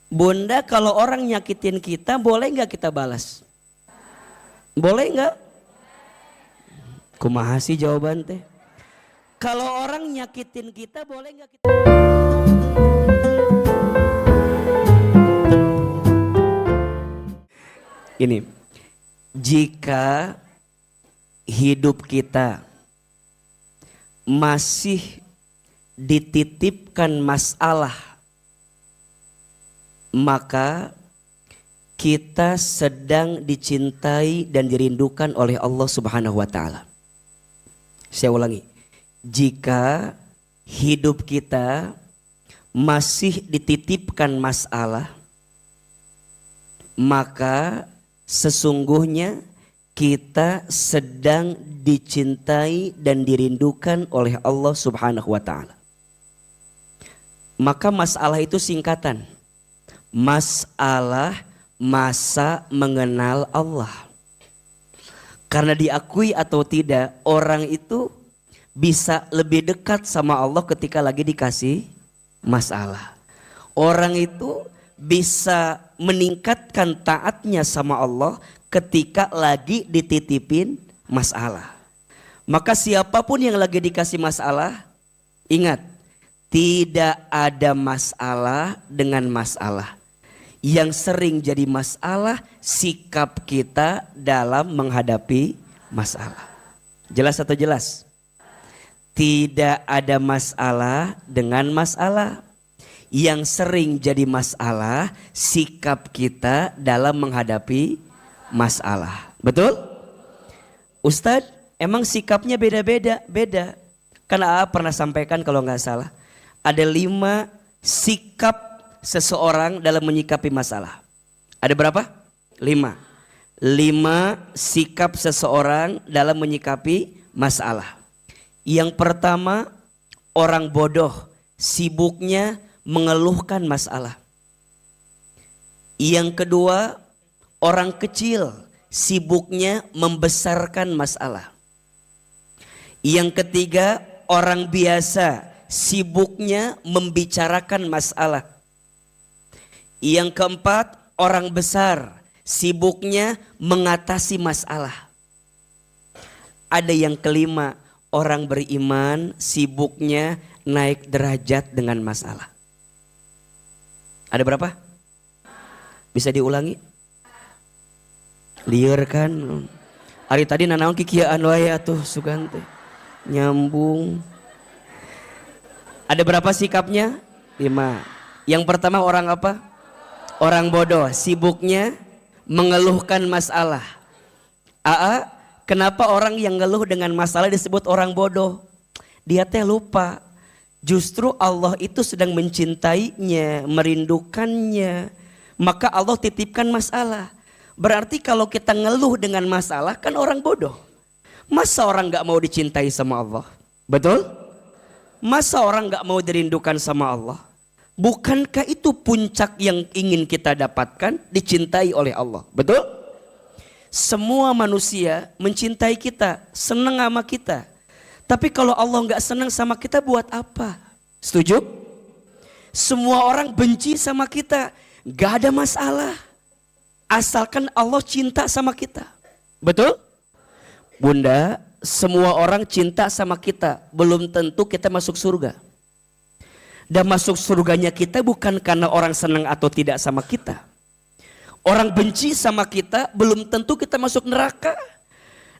Bunda, kalau orang nyakitin kita boleh nggak kita balas? Boleh nggak? Kumaha sih jawaban teh? Kalau orang nyakitin kita boleh nggak kita? Ini, jika hidup kita masih dititipkan masalah, maka kita sedang dicintai dan dirindukan oleh Allah Subhanahu wa taala. Saya ulangi. Jika hidup kita masih dititipkan masalah, maka sesungguhnya kita sedang dicintai dan dirindukan oleh Allah Subhanahu wa taala. Maka masalah itu singkatan. Masalah masa mengenal Allah. Karena diakui atau tidak, orang itu bisa lebih dekat sama Allah ketika lagi dikasih masalah. Orang itu bisa meningkatkan taatnya sama Allah ketika lagi dititipin masalah. Maka siapapun yang lagi dikasih masalah, ingat, tidak ada masalah dengan masalah. Yang sering jadi masalah sikap kita dalam menghadapi masalah. Jelas atau jelas? Tidak ada masalah dengan masalah. Yang sering jadi masalah sikap kita dalam menghadapi masalah. Betul? Ustadz, emang sikapnya beda-beda? Beda. Karena pernah sampaikan kalau nggak salah, ada 5 sikap seseorang dalam menyikapi masalah. Ada berapa? 5. 5 sikap seseorang dalam menyikapi masalah. Yang pertama, orang bodoh sibuknya mengeluhkan masalah. Yang kedua, orang kecil sibuknya membesarkan masalah. Yang ketiga, orang biasa sibuknya membicarakan masalah. Yang keempat, orang besar sibuknya mengatasi masalah. Ada yang kelima, orang beriman sibuknya naik derajat dengan masalah. Ada berapa? Bisa diulangi? Liar kan? Hari tadi nanaon kikiaan wae atuh Sugante. Nyambung. Ada berapa sikapnya? 5. Yang pertama orang apa? Orang bodoh, sibuknya mengeluhkan masalah. Kenapa orang yang ngeluh dengan masalah disebut orang bodoh? Dia teh lupa. Justru Allah itu sedang mencintainya, merindukannya. Maka Allah titipkan masalah. Berarti kalau kita ngeluh dengan masalah kan orang bodoh. Masa orang gak mau dicintai sama Allah? Betul? Masa orang gak mau dirindukan sama Allah? Bukankah itu puncak yang ingin kita dapatkan, dicintai oleh Allah? Betul? Semua manusia mencintai kita, senang sama kita. Tapi kalau Allah gak senang sama kita buat apa? Setuju? Semua orang benci sama kita, gak ada masalah. Asalkan Allah cinta sama kita. Betul? Bunda, semua orang cinta sama kita, belum tentu kita masuk surga. Dan masuk surganya kita bukan karena orang senang atau tidak sama kita. Orang benci sama kita belum tentu kita masuk neraka.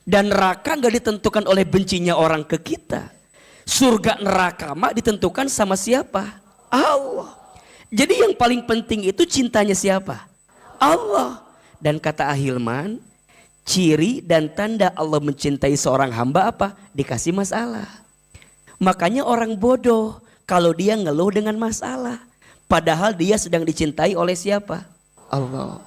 Dan neraka gak ditentukan oleh bencinya orang ke kita. Surga neraka mah ditentukan sama siapa? Allah. Jadi yang paling penting itu cintanya siapa? Allah. Dan kata Ahilman, ciri dan tanda Allah mencintai seorang hamba apa? Dikasih masalah. Makanya orang bodoh kalau dia ngeluh dengan masalah. Padahal dia sedang dicintai oleh siapa? Allah.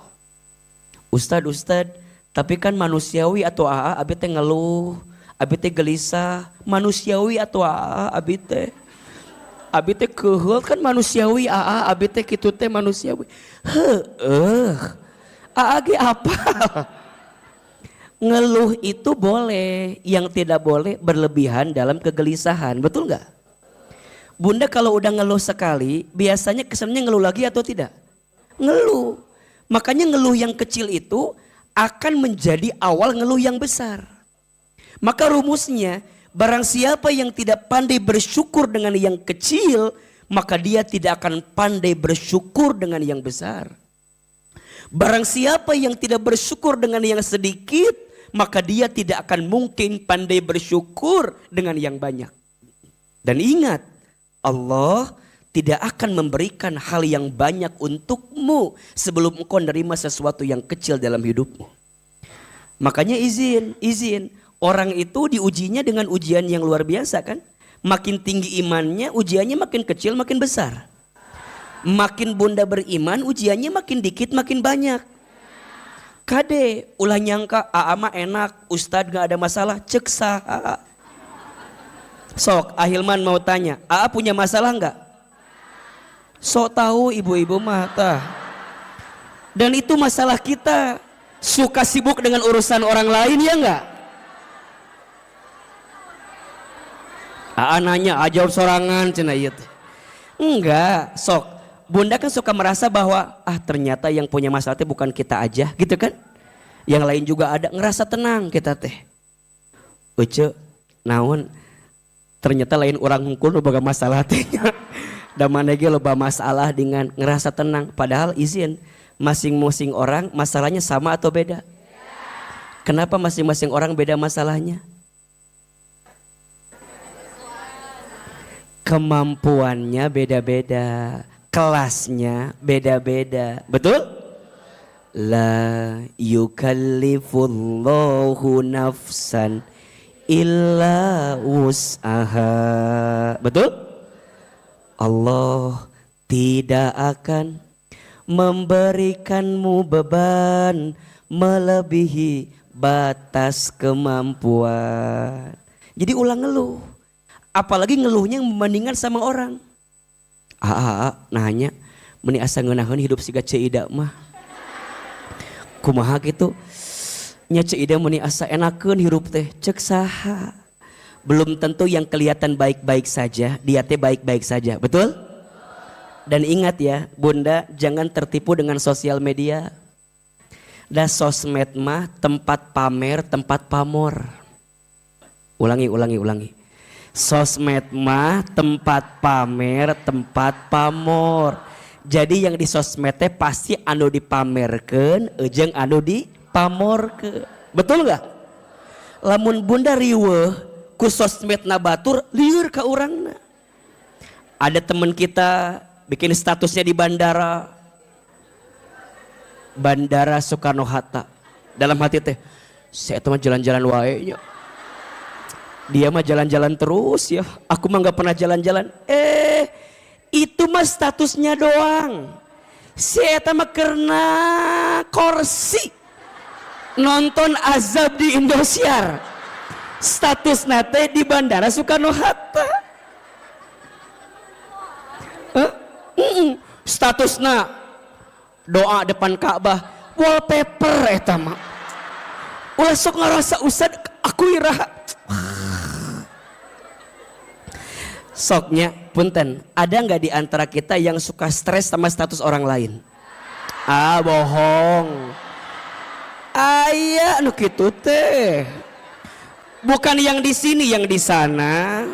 Ustadz, tapi kan manusiawi atau abi teh ngeluh, abi teh gelisah. Manusiawi atau abi teh keheul kan manusiawi, abi teh kitu teh manusiawi. Ge apa? Ngeluh itu boleh, yang tidak boleh berlebihan dalam kegelisahan. Betul nggak? Bunda kalau udah ngeluh sekali, biasanya kesannya ngeluh lagi atau tidak? Ngeluh. Makanya ngeluh yang kecil itu akan menjadi awal ngeluh yang besar. Maka rumusnya, barang siapa yang tidak pandai bersyukur dengan yang kecil, maka dia tidak akan pandai bersyukur dengan yang besar. Barang siapa yang tidak bersyukur dengan yang sedikit, maka dia tidak akan mungkin pandai bersyukur dengan yang banyak. Dan ingat, Allah tidak akan memberikan hal yang banyak untukmu sebelum engkau menerima sesuatu yang kecil dalam hidupmu. Makanya izin. Orang itu diujinya dengan ujian yang luar biasa kan. Makin tinggi imannya, ujiannya makin kecil makin besar. Makin bunda beriman, ujiannya makin dikit makin banyak. Kade, ulah nyangka aa mah enak, ustad gak ada masalah, cek saha. Sok, Ahilman mau tanya, aa punya masalah gak? Sok tahu ibu-ibu mata. Dan itu masalah kita. Suka sibuk dengan urusan orang lain ya enggak? Nanya jawab sorangan cenah ieu teh. Enggak, sok. Bunda kan suka merasa bahwa ternyata yang punya masalah teh bukan kita aja gitu kan? Yang lain juga ada, ngerasa tenang kita teh. Uce, naon? Ternyata lain orang hungkul boga masalah teh. Dan mana ge loba masalah dengan ngerasa tenang. Padahal izin, masing-masing orang masalahnya sama atau beda? Kenapa masing-masing orang beda masalahnya? Kemampuannya beda-beda, kelasnya beda-beda. Betul? La yukallifullahu nafsan illa wus'aha. Betul? Allah tidak akan memberikanmu beban melebihi batas kemampuan. Jadi ulang ngeluh. Apalagi ngeluhnya membandingkan sama orang. Nanya, meni asa ngeunaheun hidup siga Ceuida mah. Kumaha gitu? Nya Ceuida meni asa enakeun hirup teh, cek saha? Belum tentu yang kelihatan baik-baik saja, dia teh baik-baik saja, betul? Dan ingat ya, bunda jangan tertipu dengan sosial media. Dah sosmed mah tempat pamer, tempat pamor. Ulangi. Sosmed mah tempat pamer, tempat pamor. Jadi yang di sosmed teh pasti anu dipamerkeun, jeung anu dipamorkeun. Betul gak? Lamun bunda riweuh ku sosmed na batur lieur ka urangna. Ada teman kita bikin statusnya di bandara Soekarno-Hatta. Dalam hati teh, saya mah jalan-jalan wae nya. Dia mah jalan-jalan terus ya. Aku mah gak pernah jalan-jalan. Itu mah statusnya doang. Si eta mah karena korsi nonton azab di Indosiar. Status nate di bandara Soekarno-Hatta. Statusna doa depan Ka'bah, wallpaper eta mah. Ulah sok ngarasa usad aku iraha. Soknya punten, ada nggak di antara kita yang suka stres sama status orang lain? Bohong. Aya nu kitu teh. Bukan yang di sini, yang di sana.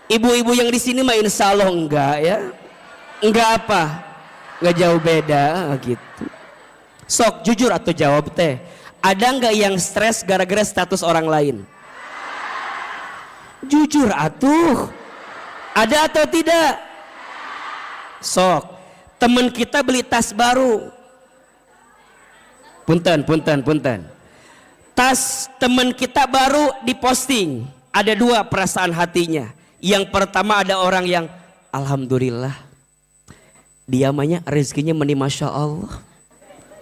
Ibu-ibu yang di sini mah insya Allah enggak ya. Enggak apa? Enggak jauh beda gitu. Sok jujur atau jawab teh. Ada enggak yang stres gara-gara status orang lain? Jujur atuh. Ada atau tidak? Sok. Teman kita beli tas baru. Punten. Tas teman kita baru diposting. Ada dua perasaan hatinya. Yang pertama ada orang yang alhamdulillah. Dia mahnya rezekinya meni masya Allah.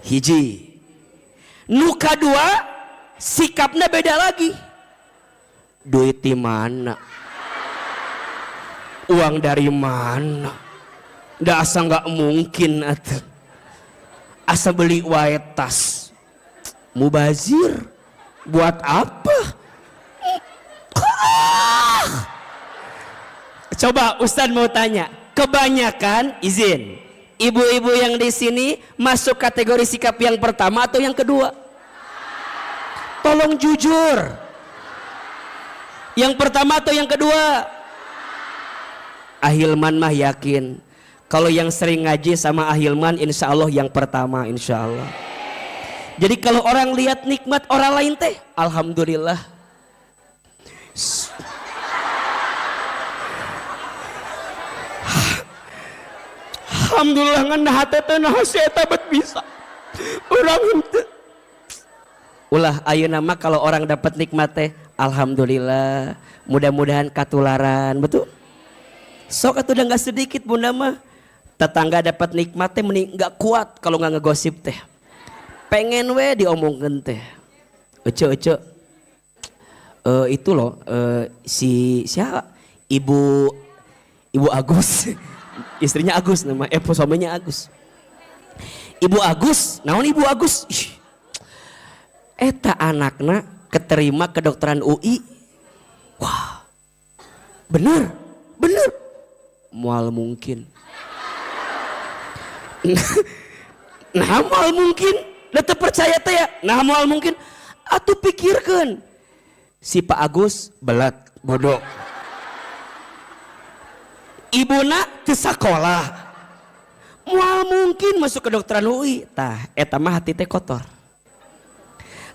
Hiji. Nu kadua sikapnya beda lagi. Duit di mana? Uang dari mana? Da asa nggak mungkin atuh. Asa beli wae tas. Mubazir. Buat apa? Coba Ustadz mau tanya. Kebanyakan izin. Ibu-ibu yang di sini masuk kategori sikap yang pertama atau yang kedua? Tolong jujur. Yang pertama atau yang kedua? Ahilman mah yakin. Kalau yang sering ngaji sama Ahilman, insya Allah yang pertama, insya Allah. Jadi kalau orang lihat nikmat orang lain teh, alhamdulillah. Alhamdulillah ngan hate teh nah eta bet bisa. Urang henteu. Ulah ayeuna mah kalau orang dapat nikmat teh alhamdulillah, mudah-mudahan katularan, betul? Sok atuh udah enggak sedikit bunda mah. Tetangga dapat nikmat teh mending enggak kuat kalau enggak ngegosip teh. Pengen we diomongkeun teh. Ece itu loh si siapa? Ibu Agus. Istrinya Agus nama suaminya Agus. Ibu Agus, naon Ibu Agus? Eta anakna keterima kedokteran UI. Wah. Bener. Moal mungkin. Nah moal mungkin. Da teu percaya teh ya. Nah moal mungkin. Atuh pikirkeun. Si Pak Agus belat bodoh. Ibuna teu sakola. Moal mungkin masuk kedokteran UI. Tah eta mah hati teh kotor.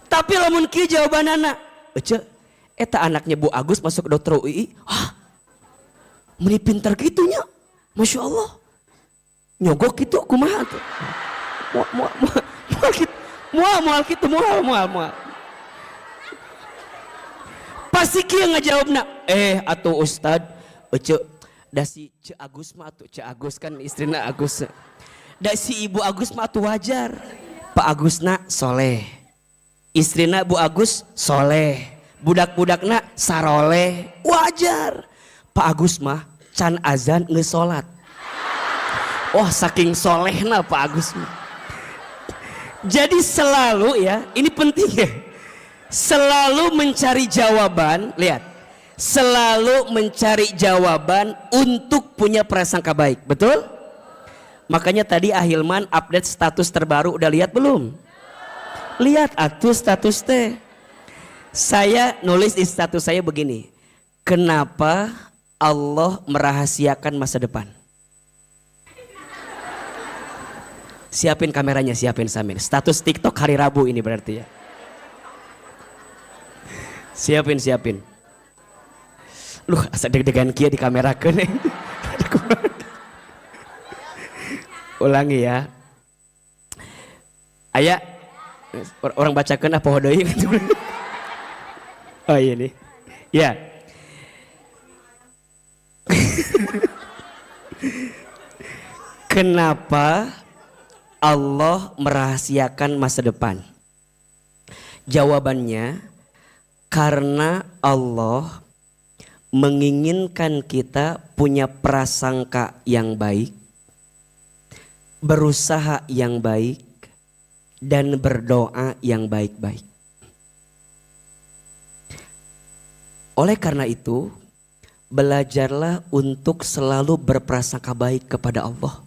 Tapi lamun kieu jawabanana, ece eta anaknya Bu Agus masuk ke dokter UI. Hah, meni pinter gitunya, masya Allah. Nyogok gitu, kumaha tuh? Mual gitu. Pasti kieu ngajawabna, atuh Ustad, ece da si Ce Agus mah atuh, Ce Agus kan istrina Agus. Da si Ibu Agus mah atuh wajar. Pak Agusna soleh. Istrina Bu Agus soleh, budak-budakna saroleh, wajar. Pak Agus mah can azan geus salat. Wah saking solehna Pak Agus mah. Jadi selalu ya, ini penting ya. Selalu mencari jawaban, lihat. Selalu mencari jawaban untuk punya prasangka baik, betul? Makanya tadi Ahilman update status terbaru, udah lihat belum? Lihat atuh status teh. Saya nulis di status saya begini. Kenapa Allah merahasiakan masa depan? Siapin kameranya, siapin Samin. Status TikTok hari Rabu ini berarti ya. Siapin. Luh, asa deg-degan kia di kamera keun. Ulangi ya. Aya orang bacakan apa hodoi gitu. Oh iya nih. Ya. Kenapa Allah merahasiakan masa depan? Jawabannya karena Allah menginginkan kita punya prasangka yang baik, berusaha yang baik, dan berdoa yang baik-baik. Oleh karena itu, belajarlah untuk selalu berprasangka baik kepada Allah.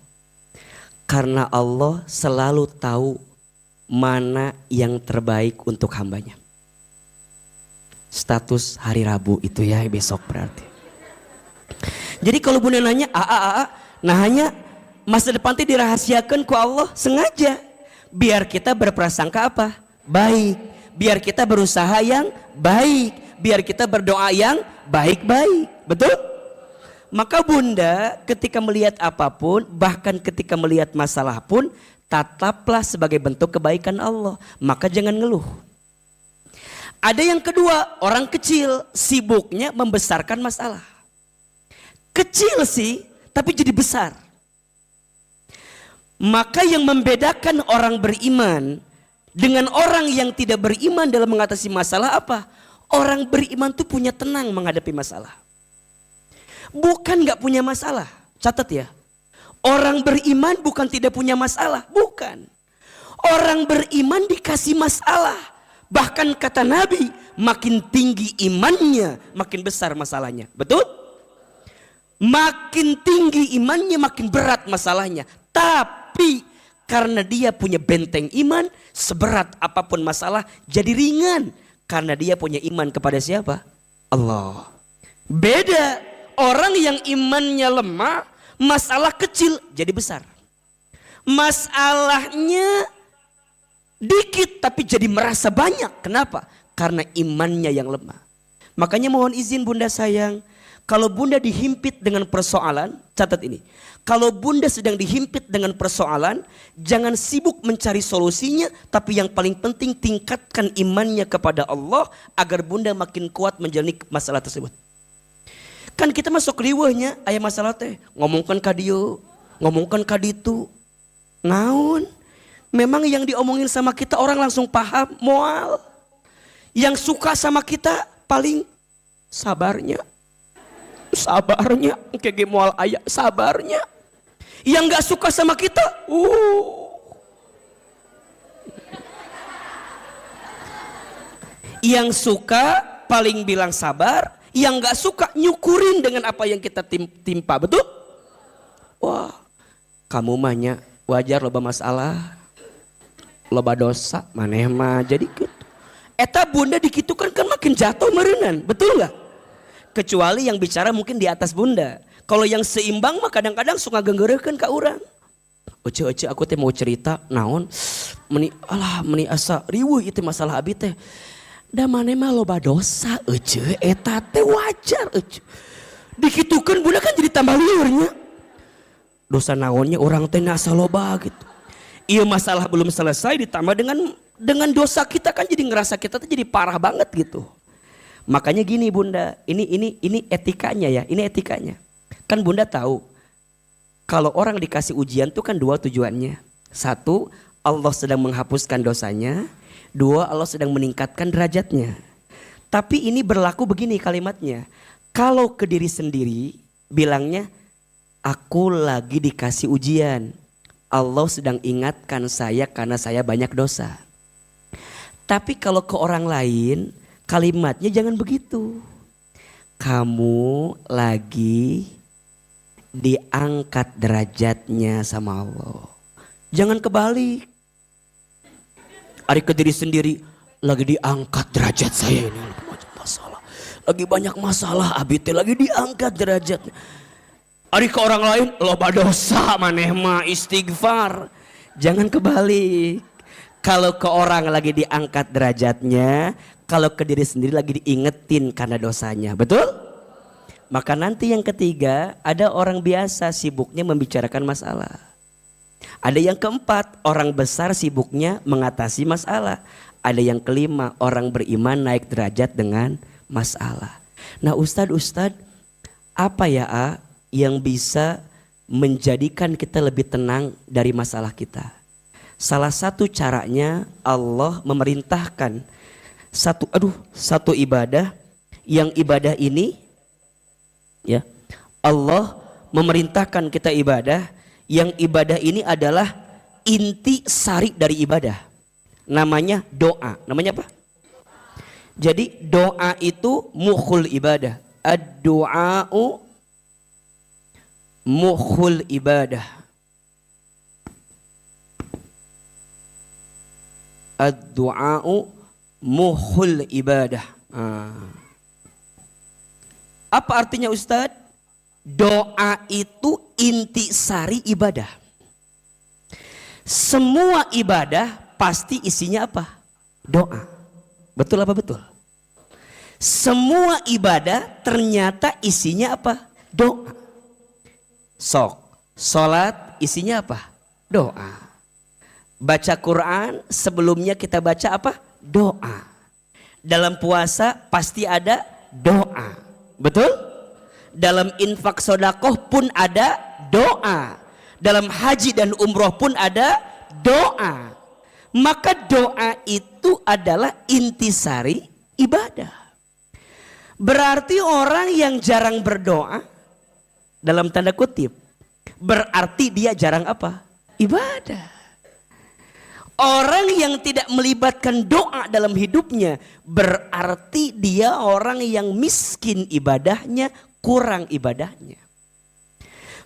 Karena Allah selalu tahu mana yang terbaik untuk hambanya. Status hari Rabu itu ya besok berarti. Jadi kalau bunda nanya, nah hanya masa depan itu dirahasiakan ku Allah sengaja. Biar kita berprasangka apa? Baik. Biar kita berusaha yang baik. Biar kita berdoa yang baik-baik. Betul? Maka bunda ketika melihat apapun, bahkan ketika melihat masalah pun, tataplah sebagai bentuk kebaikan Allah. Maka jangan ngeluh. Ada yang kedua, orang kecil sibuknya membesarkan masalah. Kecil sih, tapi jadi besar. Maka yang membedakan orang beriman dengan orang yang tidak beriman dalam mengatasi masalah apa? Orang beriman tuh punya tenang menghadapi masalah. Bukan gak punya masalah. Catat ya. Orang beriman bukan tidak punya masalah. Bukan. Orang beriman dikasih masalah. Bahkan kata Nabi, makin tinggi imannya, makin besar masalahnya. Betul? Makin tinggi imannya, makin berat masalahnya. Tapi karena dia punya benteng iman, seberat apapun masalah jadi ringan. Karena dia punya iman kepada siapa? Allah. Beda orang yang imannya lemah, masalah kecil jadi besar. Masalahnya dikit tapi jadi merasa banyak. Kenapa? Karena imannya yang lemah. Makanya mohon izin bunda sayang, kalau bunda dihimpit dengan persoalan, catat ini. Kalau bunda sedang dihimpit dengan persoalan, jangan sibuk mencari solusinya, tapi yang paling penting tingkatkan imannya kepada Allah agar bunda makin kuat menjalani masalah tersebut. Kan kita masuk riwahnya, ayah masalah teh, ngomongkan kadieu, ngomongkan kaditu, naon. Memang yang diomongin sama kita orang langsung paham, moal. Yang suka sama kita paling sabarnya. Sabarnya, kayak moal ayah, sabarnya. Yang gak suka sama kita, Yang suka paling bilang sabar, yang gak suka nyukurin dengan apa yang kita timpa, betul? Wah, kamu mahnya wajar loba masalah, loba dosa, maneh mah jadi gitu. Eta bunda dikitukan kan makin jatuh merenan, betul gak? Kecuali yang bicara mungkin di atas bunda. Kalau yang seimbang mah kadang-kadang suka genggereukeun ka urang. Ece aku teh mau cerita naon meni asa riweuh ieu masalah abi teh. Da maneh mah loba dosa ece eta teh wajar ece. Dikitukeun bunda kan jadi tambah liurnya. Dosa naonnya orang teh asa loba gitu. Ieu masalah belum selesai ditambah dengan dosa kita kan jadi ngerasa kita tuh jadi parah banget gitu. Makanya gini bunda, ini etikanya ya, ini etikanya. Kan bunda tahu, kalau orang dikasih ujian tuh kan dua tujuannya. Satu, Allah sedang menghapuskan dosanya. Dua, Allah sedang meningkatkan derajatnya. Tapi ini berlaku begini kalimatnya. Kalau ke diri sendiri, bilangnya, aku lagi dikasih ujian. Allah sedang ingatkan saya karena saya banyak dosa. Tapi kalau ke orang lain, kalimatnya jangan begitu. Kamu lagi diangkat derajatnya sama Allah. Jangan kebalik. Ari ke diri sendiri, lagi diangkat derajat saya ini banyak masalah. Lagi banyak masalah, abi teh lagi diangkat derajatnya. Ari ke orang lain, loba dosa maneh mah istighfar. Jangan kebalik. Kalau ke orang lagi diangkat derajatnya, kalau ke diri sendiri lagi diingetin karena dosanya. Betul? Maka nanti yang ketiga, ada orang biasa sibuknya membicarakan masalah. Ada yang keempat, orang besar sibuknya mengatasi masalah. Ada yang kelima, orang beriman naik derajat dengan masalah. Nah Ustadz, apa ya yang bisa menjadikan kita lebih tenang dari masalah kita? Salah satu caranya Allah memerintahkan satu ibadah, yang ibadah ini ya Allah memerintahkan kita ibadah, yang ibadah ini adalah inti sari dari ibadah. Namanya doa. Namanya apa? Jadi doa itu mukhul ibadah. Ad-du'a'u mukhul ibadah. Ad-du'a'u mukhul ibadah. Apa artinya Ustadz? Doa itu inti sari ibadah. Semua ibadah pasti isinya apa? Doa. Betul apa betul? Semua ibadah ternyata isinya apa? Doa. Sholat isinya apa? Doa. Baca Quran sebelumnya kita baca apa? Doa. Dalam puasa pasti ada doa. Betul? Dalam infak sodakoh pun ada doa. Dalam haji dan umroh pun ada doa. Maka doa itu adalah intisari ibadah. Berarti orang yang jarang berdoa, dalam tanda kutip, berarti dia jarang apa? Ibadah. Orang yang tidak melibatkan doa dalam hidupnya, berarti dia orang yang miskin ibadahnya, kurang ibadahnya.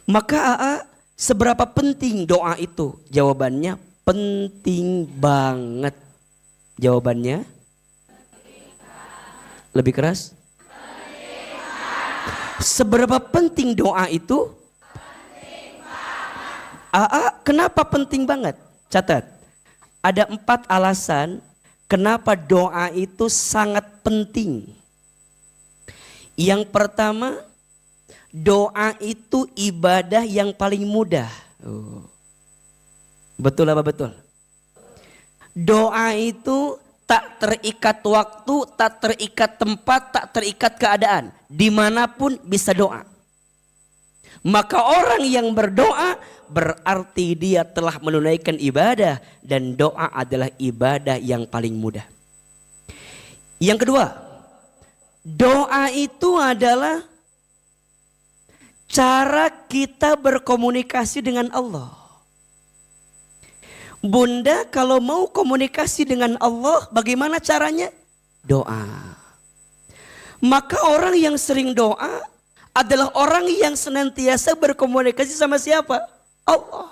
Maka Seberapa penting doa itu? Jawabannya penting banget. Jawabannya lebih keras. Seberapa penting doa itu? Kenapa penting banget? Catat. Ada 4 alasan kenapa doa itu sangat penting. Yang pertama, doa itu ibadah yang paling mudah. Betul apa betul? Doa itu tak terikat waktu, tak terikat tempat, tak terikat keadaan. Dimanapun bisa doa. Maka orang yang berdoa berarti dia telah menunaikan ibadah. Dan doa adalah ibadah yang paling mudah. Yang kedua, doa itu adalah cara kita berkomunikasi dengan Allah. Bunda kalau mau komunikasi dengan Allah bagaimana caranya? Doa. Maka orang yang sering doa adalah orang yang senantiasa berkomunikasi sama siapa? Allah.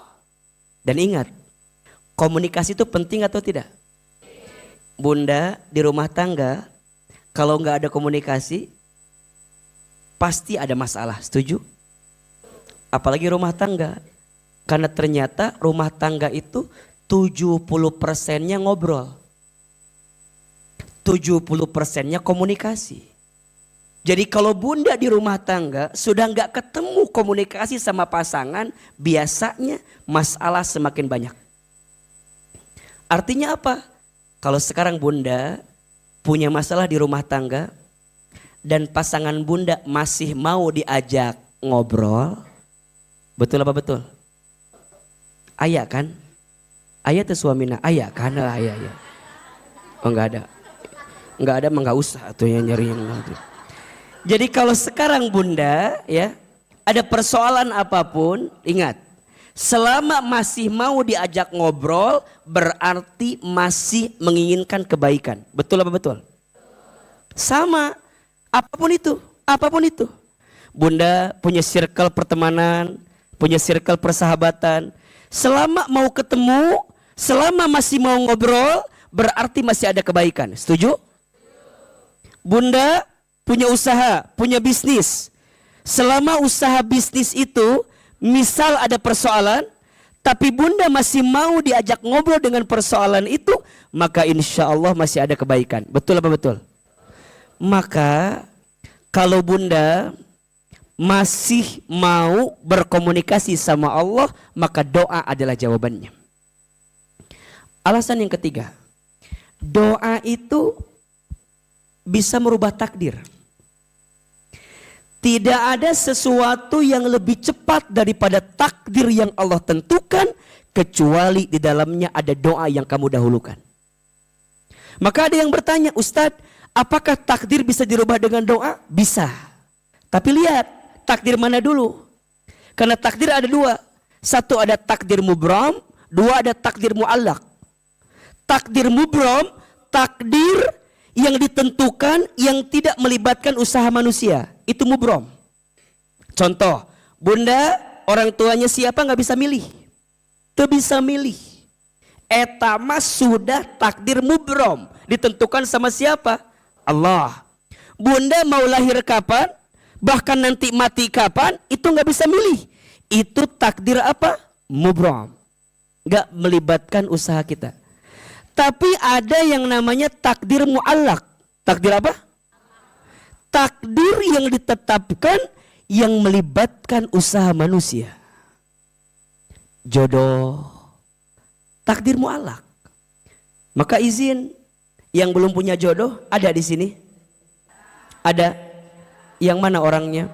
Dan ingat, komunikasi itu penting atau tidak? Bunda di rumah tangga kalau nggak ada komunikasi pasti ada masalah, setuju? Apalagi rumah tangga. Karena ternyata rumah tangga itu 70%-nya ngobrol. 70%-nya komunikasi. Jadi kalau bunda di rumah tangga sudah nggak ketemu komunikasi sama pasangan, biasanya masalah semakin banyak. Artinya apa? Kalau sekarang bunda punya masalah di rumah tangga dan pasangan bunda masih mau diajak ngobrol, betul apa betul? Ayah kan? Ayah tuh suamina, ayah kan? Ayah. Oh enggak ada. Enggak ada mah enggak usah tuh yang nyari yang itu. Jadi kalau sekarang bunda ya ada persoalan apapun, ingat. Selama masih mau diajak ngobrol berarti masih menginginkan kebaikan. Betul apa betul? Sama. Apapun itu. Bunda punya circle pertemanan, punya circle persahabatan. Selama mau ketemu, selama masih mau ngobrol, berarti masih ada kebaikan. Setuju? Bunda punya usaha, punya bisnis. Selama usaha bisnis itu, misal ada persoalan, tapi bunda masih mau diajak ngobrol dengan persoalan itu, maka insya Allah masih ada kebaikan. Betul apa betul? Maka kalau bunda masih mau berkomunikasi sama Allah, maka doa adalah jawabannya. Alasan yang ketiga, doa itu bisa merubah takdir. Tidak ada sesuatu yang lebih cepat daripada takdir yang Allah tentukan, kecuali di dalamnya ada doa yang kamu dahulukan. Maka ada yang bertanya, Ustadz, apakah takdir bisa dirubah dengan doa? Bisa. Tapi lihat, takdir mana dulu? Karena takdir ada 2. Satu ada takdir mubram, 2 ada takdir muallak. Takdir mubram, takdir yang ditentukan yang tidak melibatkan usaha manusia. Itu mubram. Contoh, bunda orang tuanya siapa nggak bisa milih. Tuh bisa milih. Etama sudah takdir mubram. Ditentukan sama siapa? Allah. Bunda mau lahir kapan? Bahkan nanti mati kapan, itu nggak bisa milih. Itu takdir apa? Mubram. Nggak melibatkan usaha kita. Tapi ada yang namanya takdir muallak. Takdir apa? Takdir yang ditetapkan yang melibatkan usaha manusia. Jodoh. Takdir muallak. Maka izin yang belum punya jodoh ada di sini? Ada. Yang mana orangnya?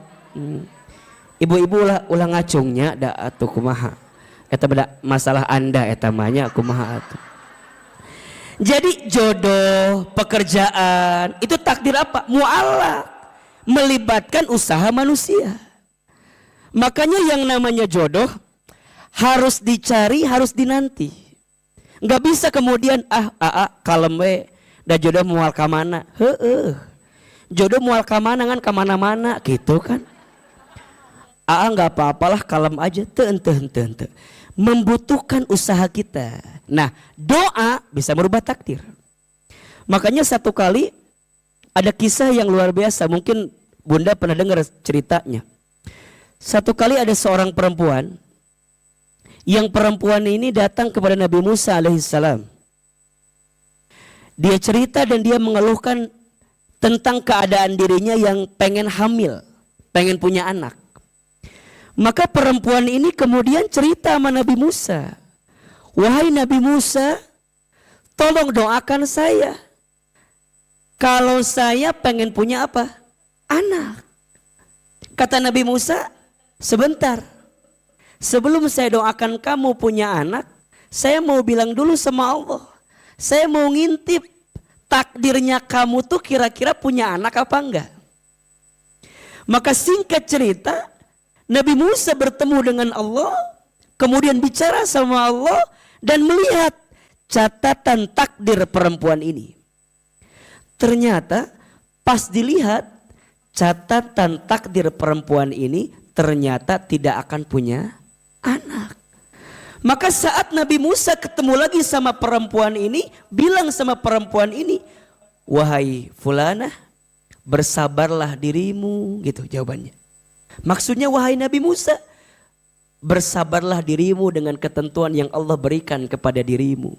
Ibu-ibu ulah ngacungnya da atuh kumaha. Eta beda masalah Anda eta manya kumaha atuh. Jadi jodoh, pekerjaan, itu takdir apa? Muallak. Melibatkan usaha manusia. Makanya yang namanya jodoh harus dicari, harus dinanti. Enggak bisa kemudian kalem we da jodoh moal ka mana? Heueuh. Jodoh mual kamana kan kamana-mana gitu kan. Nggak apa-apalah, kalem aja. Ente. Membutuhkan usaha kita. Nah, doa bisa merubah takdir. Makanya satu kali ada kisah yang luar biasa. Mungkin Bunda pernah dengar ceritanya. Satu kali ada seorang perempuan. Yang perempuan ini datang kepada Nabi Musa alaihissalam. Dia cerita dan dia mengeluhkan tentang keadaan dirinya yang pengen hamil, pengen punya anak. Maka perempuan ini kemudian cerita sama Nabi Musa. Wahai Nabi Musa, tolong doakan saya. Kalau saya pengen punya apa? Anak. Kata Nabi Musa, sebentar. Sebelum saya doakan kamu punya anak, saya mau bilang dulu sama Allah. Saya mau ngintip takdirnya kamu tuh kira-kira punya anak apa enggak. Maka singkat cerita, Nabi Musa bertemu dengan Allah, kemudian bicara sama Allah dan melihat catatan takdir perempuan ini. Ternyata pas dilihat catatan takdir perempuan ini ternyata tidak akan punya anak. Maka saat Nabi Musa ketemu lagi sama perempuan ini, bilang sama perempuan ini, wahai fulanah, bersabarlah dirimu, gitu jawabannya. Maksudnya wahai Nabi Musa, bersabarlah dirimu dengan ketentuan yang Allah berikan kepada dirimu.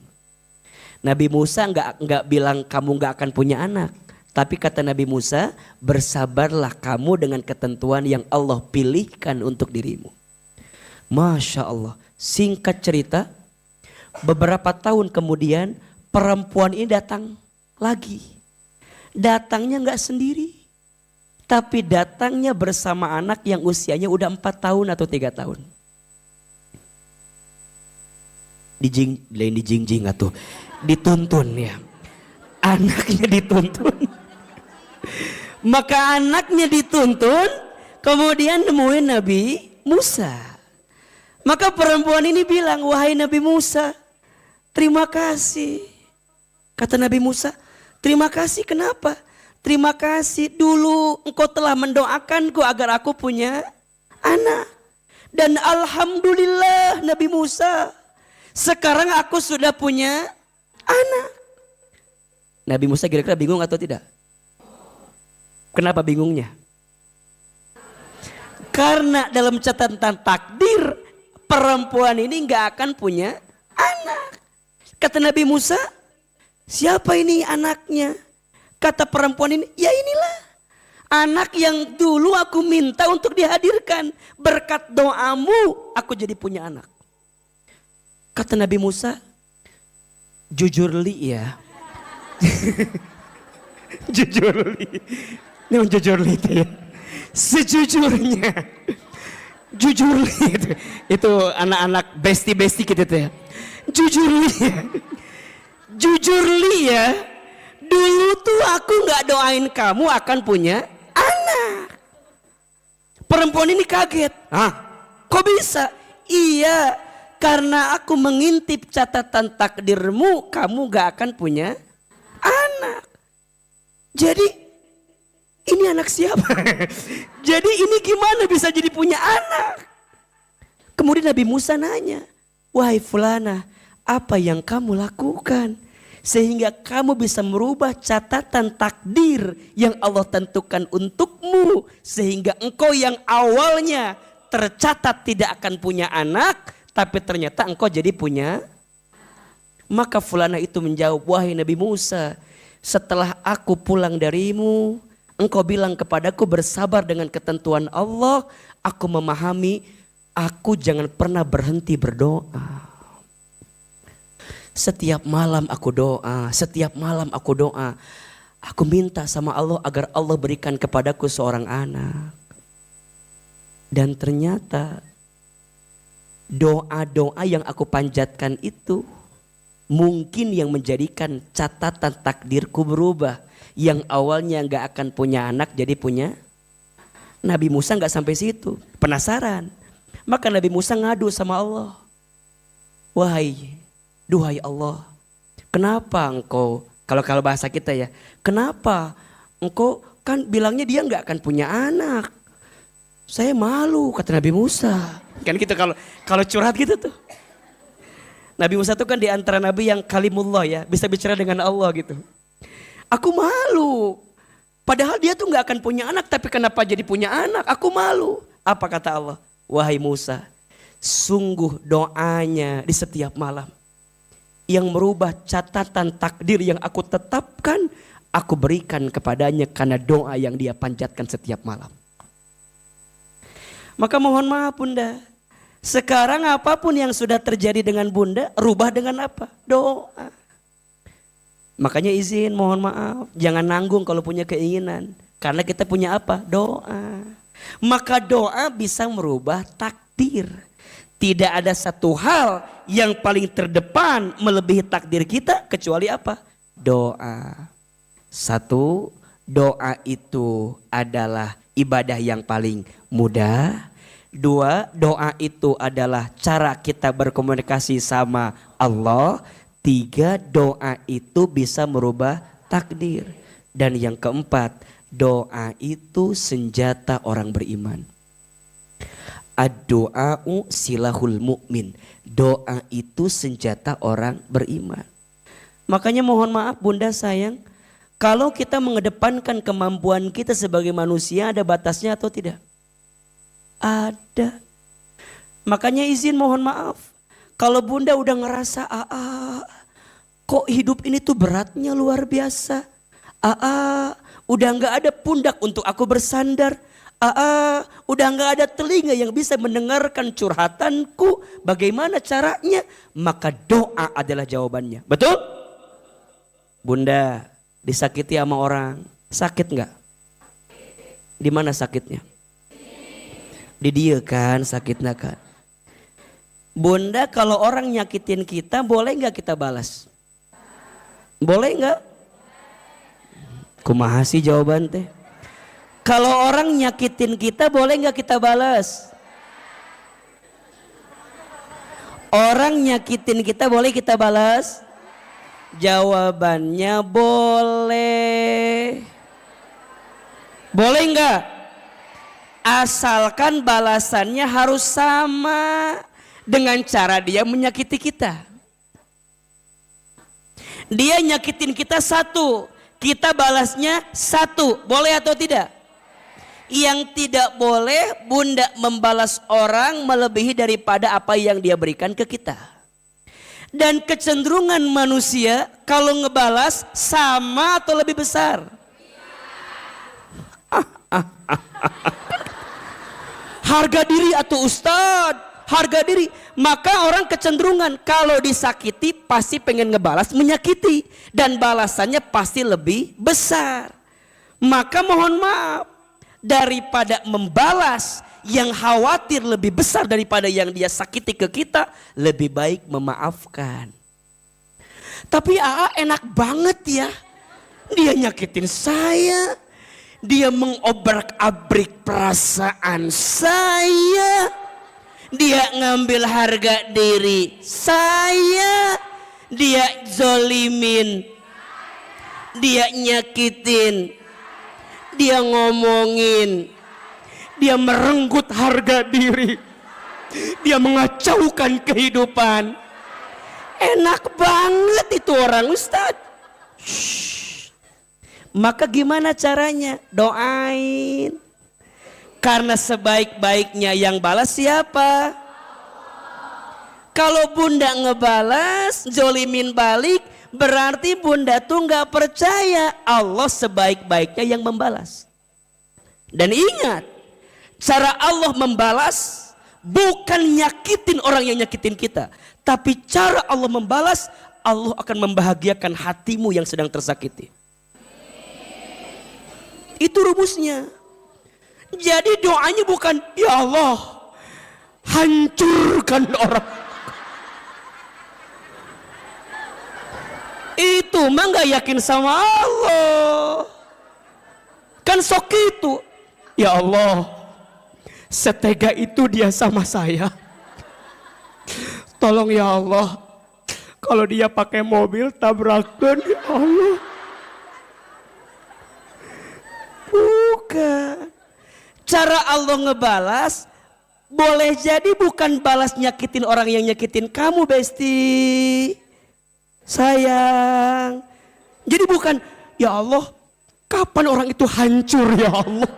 Nabi Musa enggak bilang kamu enggak akan punya anak. Tapi kata Nabi Musa, bersabarlah kamu dengan ketentuan yang Allah pilihkan untuk dirimu. Masya Allah. Singkat cerita, beberapa tahun kemudian perempuan ini datang lagi. Datangnya enggak sendiri. Tapi datangnya bersama anak yang usianya udah 4 tahun atau 3 tahun. Dijingjing atau dituntun ya. Anaknya dituntun. Maka anaknya dituntun, kemudian nemuin Nabi Musa. Maka perempuan ini bilang, wahai Nabi Musa, terima kasih. Kata Nabi Musa, terima kasih kenapa? Terima kasih dulu engkau telah mendoakanku agar aku punya anak. Dan alhamdulillah Nabi Musa, sekarang aku sudah punya anak. Nabi Musa kira-kira bingung atau tidak? Kenapa bingungnya? Karena dalam catatan takdir perempuan ini gak akan punya anak. Kata Nabi Musa, siapa ini anaknya? Kata perempuan ini, ya inilah anak yang dulu aku minta untuk dihadirkan. Berkat doamu aku jadi punya anak. Kata Nabi Musa, jujur li ya. Jujur li. Memang jujur li itu ya. Sejujurnya. Jujur li itu. Itu anak-anak besti-besti gitu ya. Jujur li ya. Jujur li ya. Dulu tuh aku gak doain kamu akan punya anak. Perempuan ini kaget. Hah? Kok bisa? Iya, karena aku mengintip catatan takdirmu, kamu gak akan punya anak. Jadi ini anak siapa? Jadi ini gimana bisa jadi punya anak? Kemudian Nabi Musa nanya, wahai fulana, apa yang kamu lakukan sehingga kamu bisa merubah catatan takdir yang Allah tentukan untukmu, sehingga engkau yang awalnya tercatat tidak akan punya anak, tapi ternyata engkau jadi punya. Maka fulana itu menjawab, wahai Nabi Musa, setelah aku pulang darimu, engkau bilang kepadaku bersabar dengan ketentuan Allah, aku memahami, aku jangan pernah berhenti berdoa. Setiap malam aku doa, setiap malam aku doa. Aku minta sama Allah agar Allah berikan kepadaku seorang anak. Dan ternyata doa-doa yang aku panjatkan itu mungkin yang menjadikan catatan takdirku berubah. Yang awalnya gak akan punya anak jadi punya. Nabi Musa gak sampai situ, penasaran. Maka Nabi Musa ngadu sama Allah. Duhai Allah, kenapa engkau, kalau bahasa kita ya, kenapa engkau kan bilangnya dia gak akan punya anak. Saya malu, kata Nabi Musa. Kan gitu kalau curhat gitu tuh. Nabi Musa tuh kan di antara nabi yang kalimullah ya, bisa bicara dengan Allah gitu. Aku malu. Padahal dia tuh nggak akan punya anak, tapi kenapa jadi punya anak? Aku malu. Apa kata Allah? Wahai Musa, sungguh doanya di setiap malam yang merubah catatan takdir yang aku tetapkan, aku berikan kepadanya karena doa yang dia panjatkan setiap malam. Maka mohon maaf Bunda, sekarang apapun yang sudah terjadi dengan Bunda, rubah dengan apa? Doa. Makanya izin mohon maaf, jangan nanggung kalau punya keinginan. Karena kita punya apa? Doa. Maka doa bisa merubah takdir. Tidak ada satu hal yang paling terdepan melebihi takdir kita kecuali apa? Doa. Satu, doa itu adalah ibadah yang paling mudah. Dua, doa itu adalah cara kita berkomunikasi sama Allah. Tiga, doa itu bisa merubah takdir. Dan yang keempat, doa itu senjata orang beriman. Ad-doa'u silahul mu'min. Doa itu senjata orang beriman. Makanya mohon maaf Bunda sayang, kalau kita mengedepankan kemampuan kita sebagai manusia, ada batasnya atau tidak? Ada. Makanya izin mohon maaf, kalau Bunda udah ngerasa kok hidup ini tuh beratnya luar biasa. Udah gak ada pundak untuk aku bersandar. Udah gak ada telinga yang bisa mendengarkan curhatanku. Bagaimana caranya? Maka doa adalah jawabannya. Betul? Bunda disakiti sama orang, sakit gak? Di mana sakitnya? Di dia kan sakitnya kan. Bunda kalau orang nyakitin kita boleh gak kita balas? Boleh gak? Kumaha sih jawaban teh? Kalau orang nyakitin kita boleh gak kita balas? Orang nyakitin kita boleh kita balas? Jawabannya boleh. Boleh gak? Asalkan balasannya harus sama dengan cara dia menyakiti kita. Dia nyakitin kita satu, kita balasnya satu, boleh atau tidak? Yang tidak boleh Bunda membalas orang melebihi daripada apa yang dia berikan ke kita. Dan kecenderungan manusia kalau ngebalas sama atau lebih besar? Harga diri atau Ustadz, harga diri. Maka orang kecenderungan kalau disakiti pasti pengen ngebalas menyakiti. Dan balasannya pasti lebih besar. Maka mohon maaf, daripada membalas yang khawatir lebih besar daripada yang dia sakiti ke kita, lebih baik memaafkan. Tapi enak banget ya, dia nyakitin saya, dia mengobrak-abrik perasaan saya, dia ngambil harga diri saya, dia zolimin, dia nyakitin, dia ngomongin, dia merenggut harga diri, dia mengacaukan kehidupan. Enak banget itu orang Ustadz. Maka gimana caranya? Doain. Karena sebaik-baiknya yang balas siapa? Kalau Bunda ngebalas, zolimin balik, berarti Bunda tuh gak percaya Allah sebaik-baiknya yang membalas. Dan ingat, cara Allah membalas bukan nyakitin orang yang nyakitin kita. Tapi cara Allah membalas, Allah akan membahagiakan hatimu yang sedang tersakiti. Itu rumusnya. Jadi doanya bukan, ya Allah hancurkan orang. Itu mah gak yakin sama Allah. Kan sok itu. Ya Allah, setega itu dia sama saya. Tolong ya Allah, kalau dia pakai mobil tabrakan ya Allah. Bukan. Cara Allah ngebalas boleh jadi bukan balas nyakitin orang yang nyakitin kamu, Besti. Sayang. Jadi bukan, ya Allah, kapan orang itu hancur ya Allah?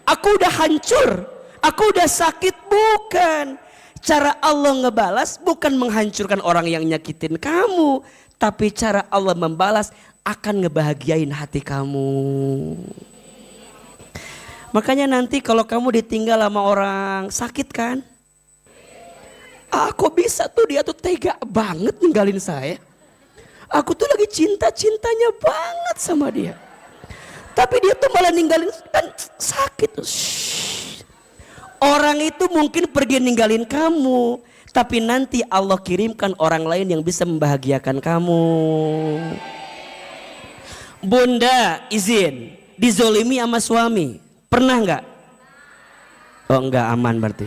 Aku udah hancur, aku udah sakit. Bukan. Cara Allah ngebalas bukan menghancurkan orang yang nyakitin kamu, tapi cara Allah membalas akan ngebahagiain hati kamu. Makanya nanti kalau kamu ditinggal sama orang sakit kan, kok bisa tuh dia tuh tega banget ninggalin saya. Aku tuh lagi cinta-cintanya banget sama dia, tapi dia tuh malah ninggalin kan sakit. Shhh. Orang itu mungkin pergi ninggalin kamu, tapi nanti Allah kirimkan orang lain yang bisa membahagiakan kamu. Bunda izin dizolimi sama suami, pernah nggak? Oh enggak, aman berarti.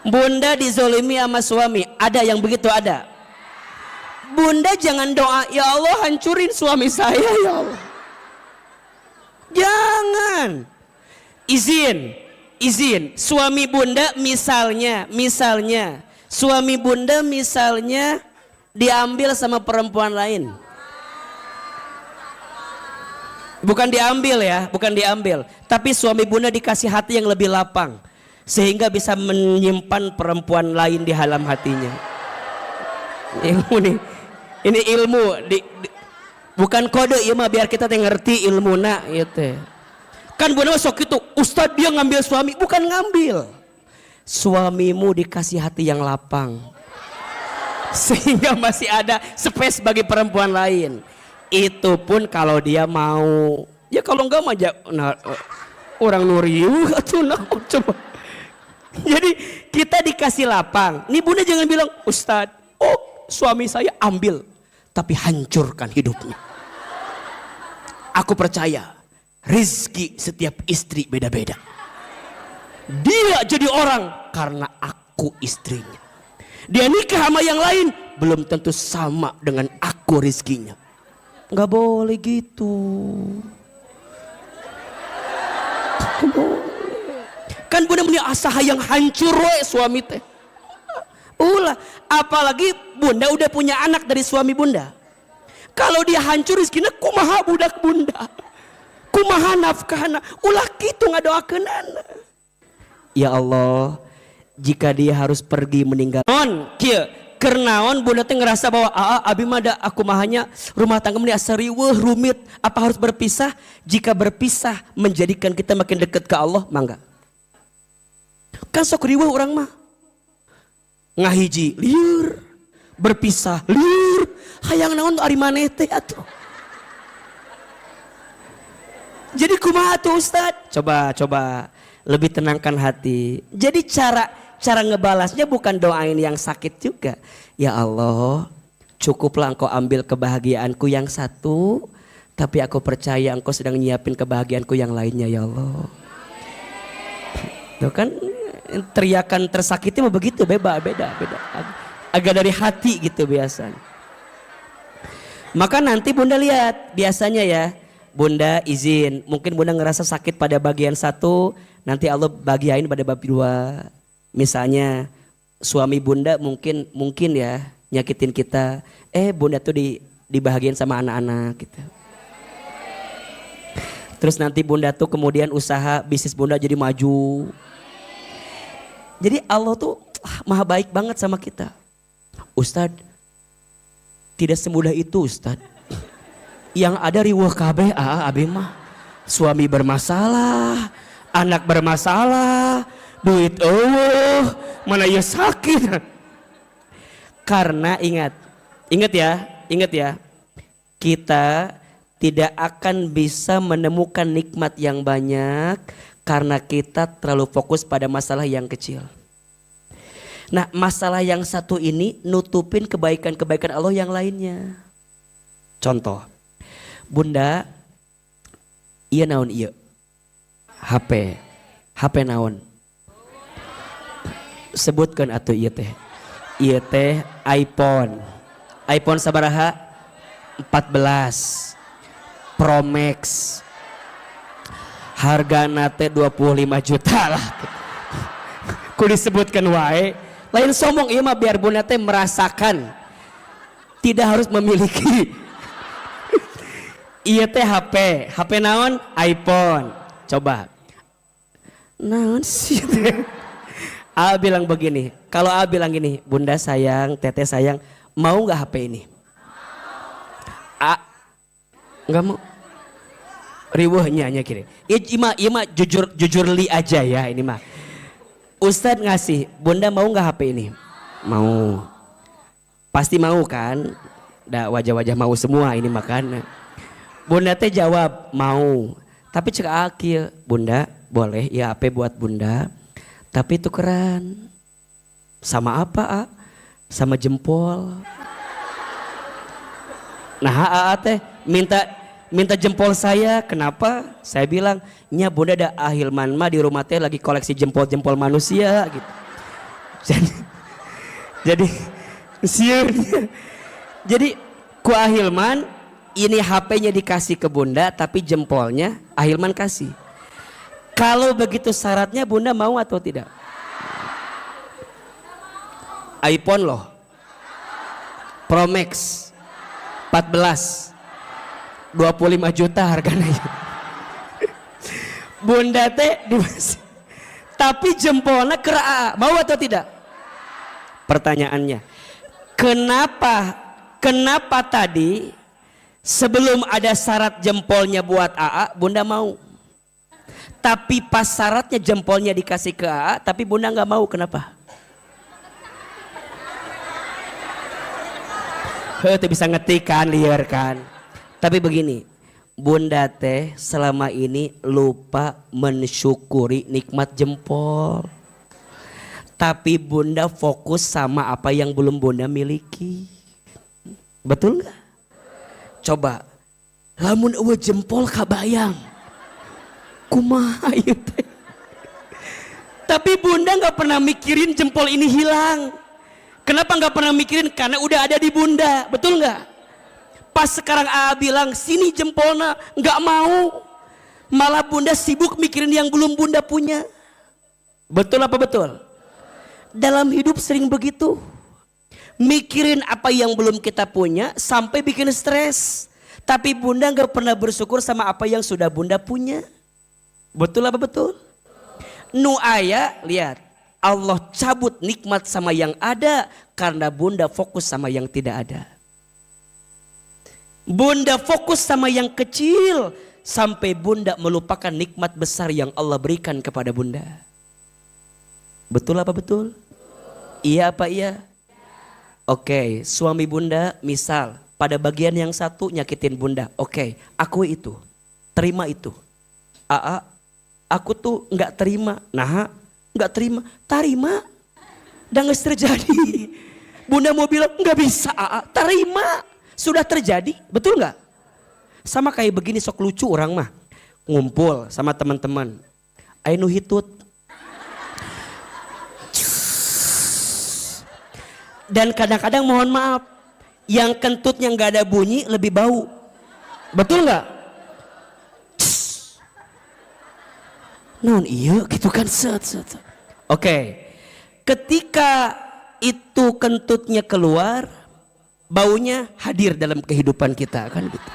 Bunda dizolimi sama suami, ada yang begitu? Ada. Bunda jangan doa, ya Allah hancurin suami saya ya Allah. Jangan. Izin. Suami bunda misalnya suami bunda misalnya diambil sama perempuan lain. Bukan diambil. Tapi suami bunda dikasih hati yang lebih lapang, sehingga bisa menyimpan perempuan lain di dalam hatinya. Ini ilmu, bukan kode ya mah, biar kita ngerti ilmu nak gitu. Kan bunda sok itu, Ustadz dia ngambil suami, bukan ngambil. Suamimu dikasih hati yang lapang, sehingga masih ada space bagi perempuan lain. Itu pun kalau dia mau. Ya kalau enggak mah orang nuriu atau coba. Jadi kita dikasih lapang. Nih bunda jangan bilang, Ustadz, suami saya ambil, tapi hancurkan hidupnya. Aku percaya rizki setiap istri beda-beda. Dia jadi orang karena aku istrinya. Dia nikah sama yang lain belum tentu sama dengan aku rizkinya. Nggak boleh gitu. Kan bunda punya asa yang hancur suami teh. Ulah, apalagi bunda udah punya anak dari suami bunda. Kalau dia hancur rizkinya, kumaha budak bunda, kumaha nafkahna, ulah gitu ngadoakeun anak. Ya Allah, jika dia harus pergi meninggal, kernaon bunda teh ngerasa bahwa abi mah da aku mahanya rumah tangga meni asa riweuh rumit, apa harus berpisah? Jika berpisah menjadikan kita makin dekat ke Allah, mangga. Kan sok riweuh urang mah. Ngahiji liur, berpisah liur, hayang naon ari maneh teh atuh. Jadi kumaha tuh Ustad? Coba lebih tenangkan hati. Jadi cara ngebalasnya bukan doain yang sakit juga. Ya Allah, cukuplah engkau ambil kebahagiaanku yang satu, tapi aku percaya engkau sedang nyiapin kebahagiaanku yang lainnya ya Allah. Tuh kan teriakan tersakiti mah begitu, beda. Agak dari hati gitu biasanya. Maka nanti bunda lihat, biasanya ya, bunda izin, mungkin bunda ngerasa sakit pada bagian satu, nanti Allah bagiain pada bab dua. Misalnya suami bunda mungkin ya nyakitin kita, bunda tuh dibahagiain sama anak-anak gitu. Terus nanti bunda tuh kemudian usaha bisnis bunda jadi maju. Jadi Allah tuh maha baik banget sama kita. Ustadz, tidak semudah itu Ustadz. Yang ada riweuh kabeh abi mah. Suami bermasalah, anak bermasalah, duit mana ya sakit. Karena ingat ya, kita tidak akan bisa menemukan nikmat yang banyak karena kita terlalu fokus pada masalah yang kecil. Nah, masalah yang satu ini nutupin kebaikan-kebaikan Allah yang lainnya. Contoh, bunda, iya naon iya, HP naon, sebutkan atuh iya teh iPhone sabaraha 14 Pro Max. harga nate 25 juta lah. Ku disebutkan wae. Lain sombong ieu mah biar bunda teh merasakan. Tidak harus memiliki. Iya teh HP. HP naon? iPhone. Coba. Naon sih teh? A bilang begini, kalau A bilang gini, bunda sayang, teteh sayang, mau nggak HP ini? A nggak mau. Riweuhnya nya kiri. Iya mah jujur li aja ya ini mah. Ustadz ngasih, bunda mau nggak HP ini? Mau. Pasti mau kan? Dah wajah-wajah mau semua ini makan. Bunda teh jawab mau. Tapi cek akil, bunda boleh ya HP buat bunda. Tapi tukeran sama apa A? Sama jempol. Nah A teh minta jempol saya. Kenapa? Saya bilang, nya bunda ada Ahilman mah di rumah teh lagi koleksi jempol-jempol manusia gitu. Jadi siurnya. Jadi ku Ahilman ini HP-nya dikasih ke bunda, tapi jempolnya Ahilman kasih. Kalau begitu syaratnya bunda mau atau tidak? iPhone loh, Pro Max 14 25 juta harganya. Bunda teh dimasih. Tapi jempolnya kera, mau atau tidak? Pertanyaannya, kenapa tadi sebelum ada syarat jempolnya buat AA, bunda mau? Tapi pas syaratnya jempolnya dikasih ke AA, tapi bunda nggak mau, kenapa? Itu bisa ngetik kan, liar kan. Tapi begini, bunda teh selama ini lupa mensyukuri nikmat jempol. Tapi bunda fokus sama apa yang belum bunda miliki. Betul nggak? Coba, lamun eueuh jempol kabayang. Kumaha ieu teh? Tapi bunda nggak pernah mikirin jempol ini hilang. Kenapa nggak pernah mikirin? Karena udah ada di bunda, betul nggak? Pas sekarang A bilang sini jempolnya, nggak mau. Malah bunda sibuk mikirin yang belum bunda punya. Betul apa betul? Dalam hidup sering begitu. Mikirin apa yang belum kita punya sampai bikin stres. Tapi bunda nggak pernah bersyukur sama apa yang sudah bunda punya. Betul apa betul? Nu aya, lihat. Allah cabut nikmat sama yang ada karena bunda fokus sama yang tidak ada. Bunda fokus sama yang kecil sampai bunda melupakan nikmat besar yang Allah berikan kepada bunda. Betul apa betul? Iya apa iya? Oke, suami bunda misal pada bagian yang satu nyakitin bunda. Oke, aku itu, terima itu. Aa, aku tuh nggak terima. Nah, nggak terima, tarima. Dan nggak terjadi. Bunda mau bilang nggak bisa, Aa, terima. Sudah terjadi, betul nggak? Sama kayak begini sok lucu orang mah ngumpul sama teman-teman. Ainu hitut. Dan kadang-kadang mohon maaf, yang kentutnya nggak ada bunyi lebih bau, betul nggak? Non iya gitu kan set. Oke, ketika itu kentutnya keluar, baunya hadir dalam kehidupan kita kan gitu.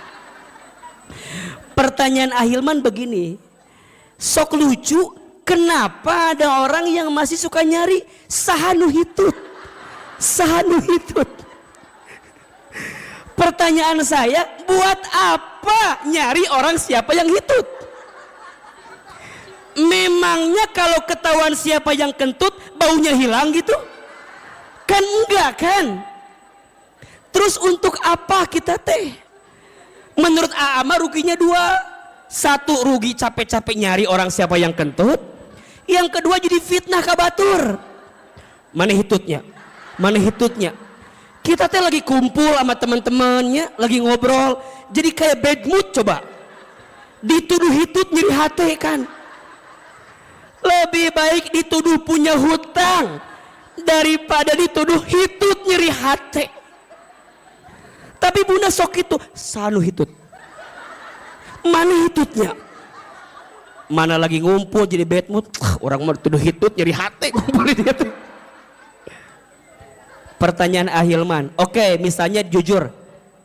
Pertanyaan Ahilman begini, sok lucu, kenapa ada orang yang masih suka nyari sahanu hitut? Sahanu hitut. Pertanyaan saya, buat apa nyari orang siapa yang hitut? Memangnya kalau ketahuan siapa yang kentut, baunya hilang gitu? Kan enggak kan? Terus untuk apa kita teh? Menurut Aama ruginya dua. Satu, rugi capek-capek nyari orang siapa yang kentut. Yang kedua jadi fitnah kabatur. Mana hitutnya? Mana hitutnya? Kita teh lagi kumpul sama teman-temannya, lagi ngobrol. Jadi kayak bad mood coba. Dituduh hitut nyeri hati kan? Lebih baik dituduh punya hutang daripada dituduh hitut nyeri hati. Tapi bunda sok itu sanu hitut. Mana hitutnya? Mana lagi ngumpul jadi bad mood, orang mau tuduh hitut nyeri hati ngumpul di situ. Pertanyaan Ahilman, oke, misalnya jujur,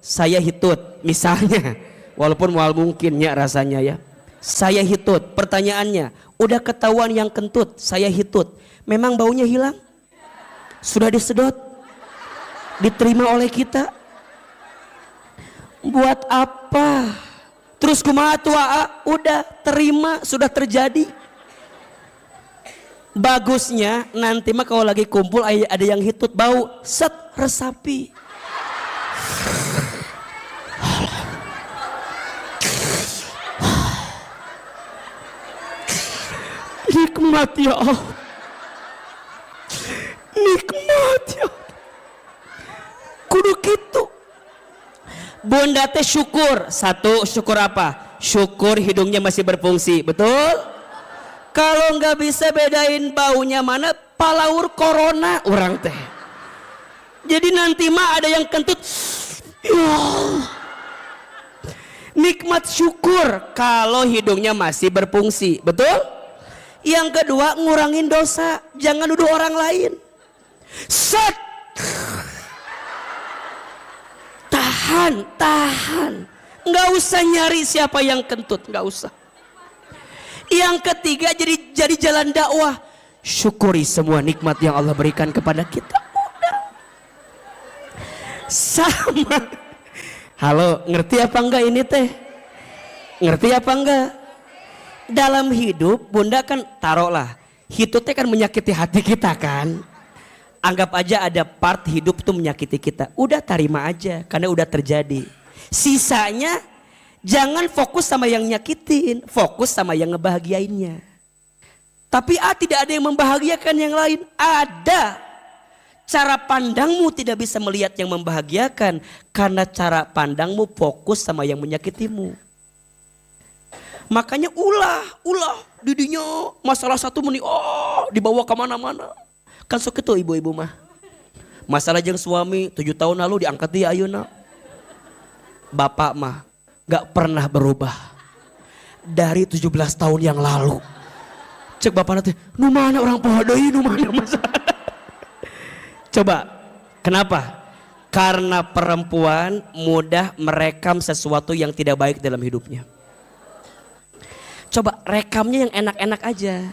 saya hitut, misalnya, walaupun mual mungkinnya rasanya ya, saya hitut. Pertanyaannya, udah ketahuan yang kentut, saya hitut, memang baunya hilang? Sudah disedot, diterima oleh kita, buat apa? Terus kumaha tua? Udah terima, sudah terjadi. Bagusnya nanti mah kalau lagi kumpul ada yang hitut bau, set resapi. Nikmat ya Allah. Nikmat ya Allah. Kudu gitu. Bunda teh syukur. Satu, syukur apa? Syukur hidungnya masih berfungsi. Betul? Kalau nggak bisa bedain baunya mana, palaur corona orang teh. Jadi nanti mah ada yang kentut. Ya Allah. Nikmat syukur kalau hidungnya masih berfungsi. Betul? Yang kedua, ngurangin dosa. Jangan nuduh orang lain. Set. Tahan, nggak usah nyari siapa yang kentut, nggak usah. Yang ketiga, jadi jalan dakwah, syukuri semua nikmat yang Allah berikan kepada kita. Udah. Sama. Halo, ngerti apa enggak ini teh? Ngerti apa enggak? Dalam hidup, Bunda kan taruhlah, hitutnya kan menyakiti hati kita kan. Anggap aja ada part hidup tuh menyakiti kita. Udah terima aja karena udah terjadi. Sisanya jangan fokus sama yang nyakitin, fokus sama yang ngebahagiainnya. Tapi tidak ada yang membahagiakan yang lain. Ada. Cara pandangmu tidak bisa melihat yang membahagiakan karena cara pandangmu fokus sama yang menyakitimu. Makanya ulah didinya masalah satu meni dibawa kemana-mana. Kan sok itu ibu-ibu mah. Masalah jeung suami 7 tahun lalu diangkat dia ayeuna. Bapak mah gak pernah berubah. Dari 17 tahun yang lalu. Cek bapak nanti, nu mana orang poho deui, nu mana masalah. Coba, kenapa? Karena perempuan mudah merekam sesuatu yang tidak baik dalam hidupnya. Coba rekamnya yang enak-enak aja.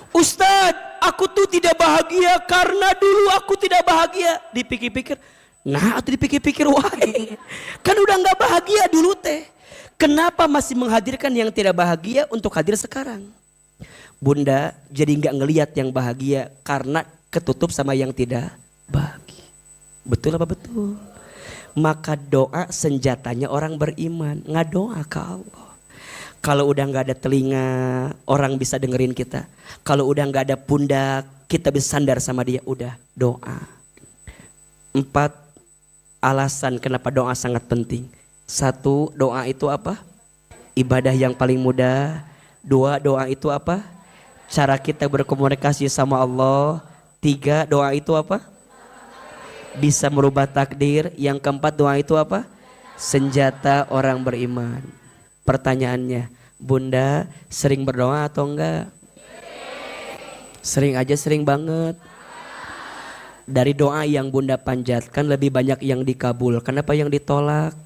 Ustadz, aku tuh tidak bahagia karena dulu aku tidak bahagia. Dipikir-pikir, nah atau dipikir-pikir wae. Kan udah gak bahagia dulu teh. Kenapa masih menghadirkan yang tidak bahagia untuk hadir sekarang? Bunda jadi gak ngelihat yang bahagia karena ketutup sama yang tidak bahagia. Betul apa betul? Maka doa senjatanya orang beriman. Ngadoa ke Allah. Kalau udah gak ada telinga, orang bisa dengerin kita. Kalau udah gak ada pundak, kita bisa sandar sama dia. Udah, doa. 4 alasan kenapa doa sangat penting. 1, doa itu apa? Ibadah yang paling mudah. 2, doa itu apa? Cara kita berkomunikasi sama Allah. 3, doa itu apa? Bisa merubah takdir. Yang keempat, doa itu apa? Senjata orang beriman. Pertanyaannya, Bunda sering berdoa atau enggak? Sering aja, sering banget. Dari doa yang Bunda panjatkan lebih banyak yang dikabul. Kenapa yang ditolak?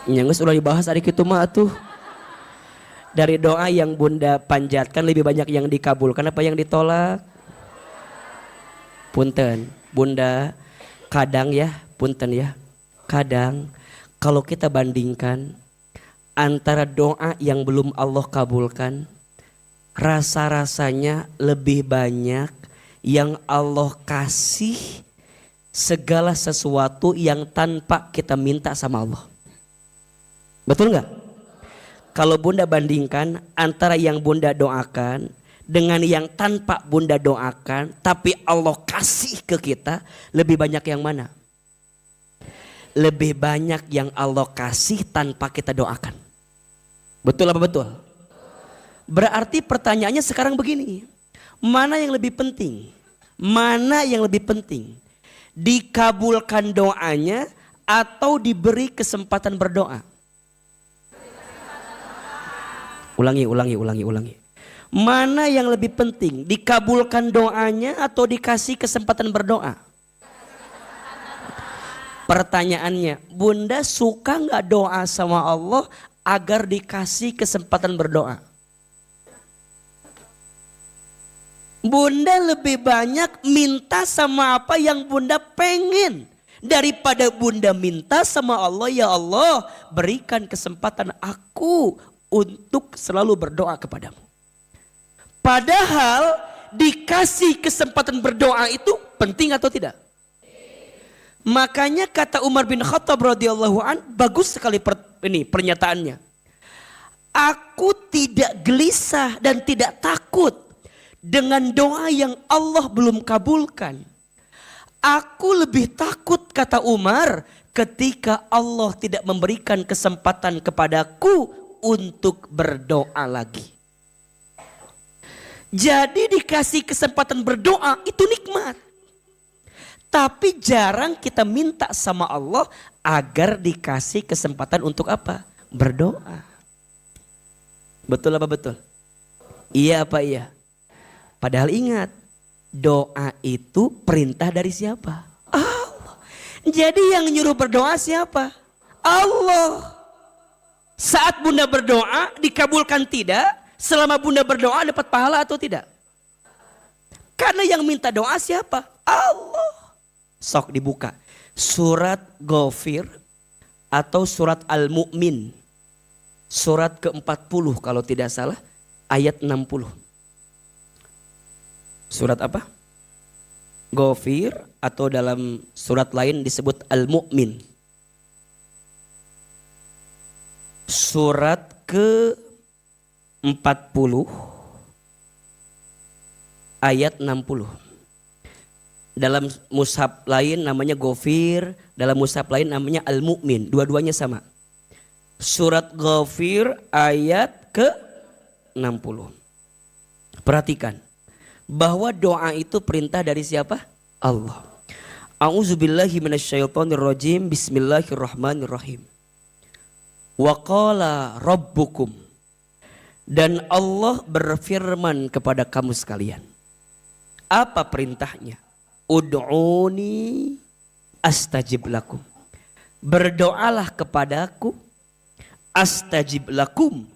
Nyangges ulah dibahas hari kitu mah atuh. Dari doa yang Bunda panjatkan lebih banyak yang dikabul. Kenapa yang ditolak? Punten, Bunda, kadang ya, punten ya. Kadang kalau kita bandingkan antara doa yang belum Allah kabulkan, rasa-rasanya lebih banyak yang Allah kasih segala sesuatu yang tanpa kita minta sama Allah. Betul nggak? Kalau Bunda bandingkan antara yang Bunda doakan dengan yang tanpa Bunda doakan, tapi Allah kasih ke kita, lebih banyak yang mana? Lebih banyak yang Allah kasih tanpa kita doakan. Betul apa betul? Berarti pertanyaannya sekarang begini. Mana yang lebih penting? Mana yang lebih penting? Dikabulkan doanya atau diberi kesempatan berdoa? Ulangi. Mana yang lebih penting, dikabulkan doanya atau dikasih kesempatan berdoa? Pertanyaannya, Bunda suka nggak doa sama Allah agar dikasih kesempatan berdoa? Bunda lebih banyak minta sama apa yang Bunda pengen daripada Bunda minta sama Allah, ya Allah berikan kesempatan aku untuk selalu berdoa kepadamu. Padahal dikasih kesempatan berdoa itu penting atau tidak? Makanya kata Umar bin Khattab radhiyallahu an, bagus sekali pernyataannya. Aku tidak gelisah dan tidak takut dengan doa yang Allah belum kabulkan. Aku lebih takut, kata Umar, ketika Allah tidak memberikan kesempatan kepadaku untuk berdoa lagi. Jadi dikasih kesempatan berdoa itu nikmat. Tapi jarang kita minta sama Allah agar dikasih kesempatan untuk apa? Berdoa. Betul apa betul? Iya apa iya? Padahal ingat, doa itu perintah dari siapa? Allah. Jadi yang nyuruh berdoa siapa? Allah. Saat Bunda berdoa dikabulkan tidak? Selama Bunda berdoa dapat pahala atau tidak? Karena yang minta doa siapa? Allah. Sok dibuka. Surat Ghafir atau surat Al-Mu'min. Surat ke-40 kalau tidak salah. Ayat 60. Surat apa? Ghafir atau dalam surat lain disebut Al-Mu'min. Surat ke-40 ayat 60. Dalam mushaf lain namanya Ghafir, dalam mushaf lain namanya Al-Mu'min. Dua-duanya sama. Surat Ghafir ayat ke-60. Perhatikan bahwa doa itu perintah dari siapa? Allah. A'udzubillahi minasyaitonirrajim. Bismillahirrahmanirrahim. Wa qala rabbukum, dan Allah berfirman kepada kamu sekalian. Apa perintahnya? Ud'uni astajib lakum. Berdoalah kepadaku, astajib lakum,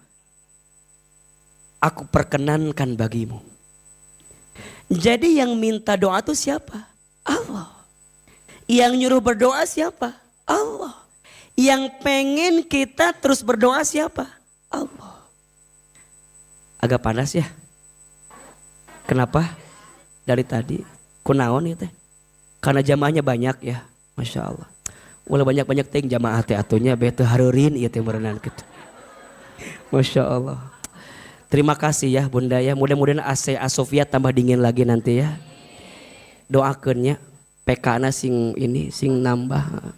aku perkenankan bagimu. Jadi yang minta doa itu siapa? Allah. Yang nyuruh berdoa siapa? Allah. Yang pengen kita terus berdoa siapa? Allah. Agak panas ya? Kenapa? Dari tadi kunaon ya teh? Karena jamaahnya banyak ya, masya Allah. Ulah banyak-banyak teh jamaah teh atunya bete hareurin ieu teh berenang gitu. Masya Allah. Terima kasih ya Bunda ya. Mudah-mudahan AC Asofia tambah dingin lagi nanti ya. Doakeunnya PK-na sing ini sing nambah.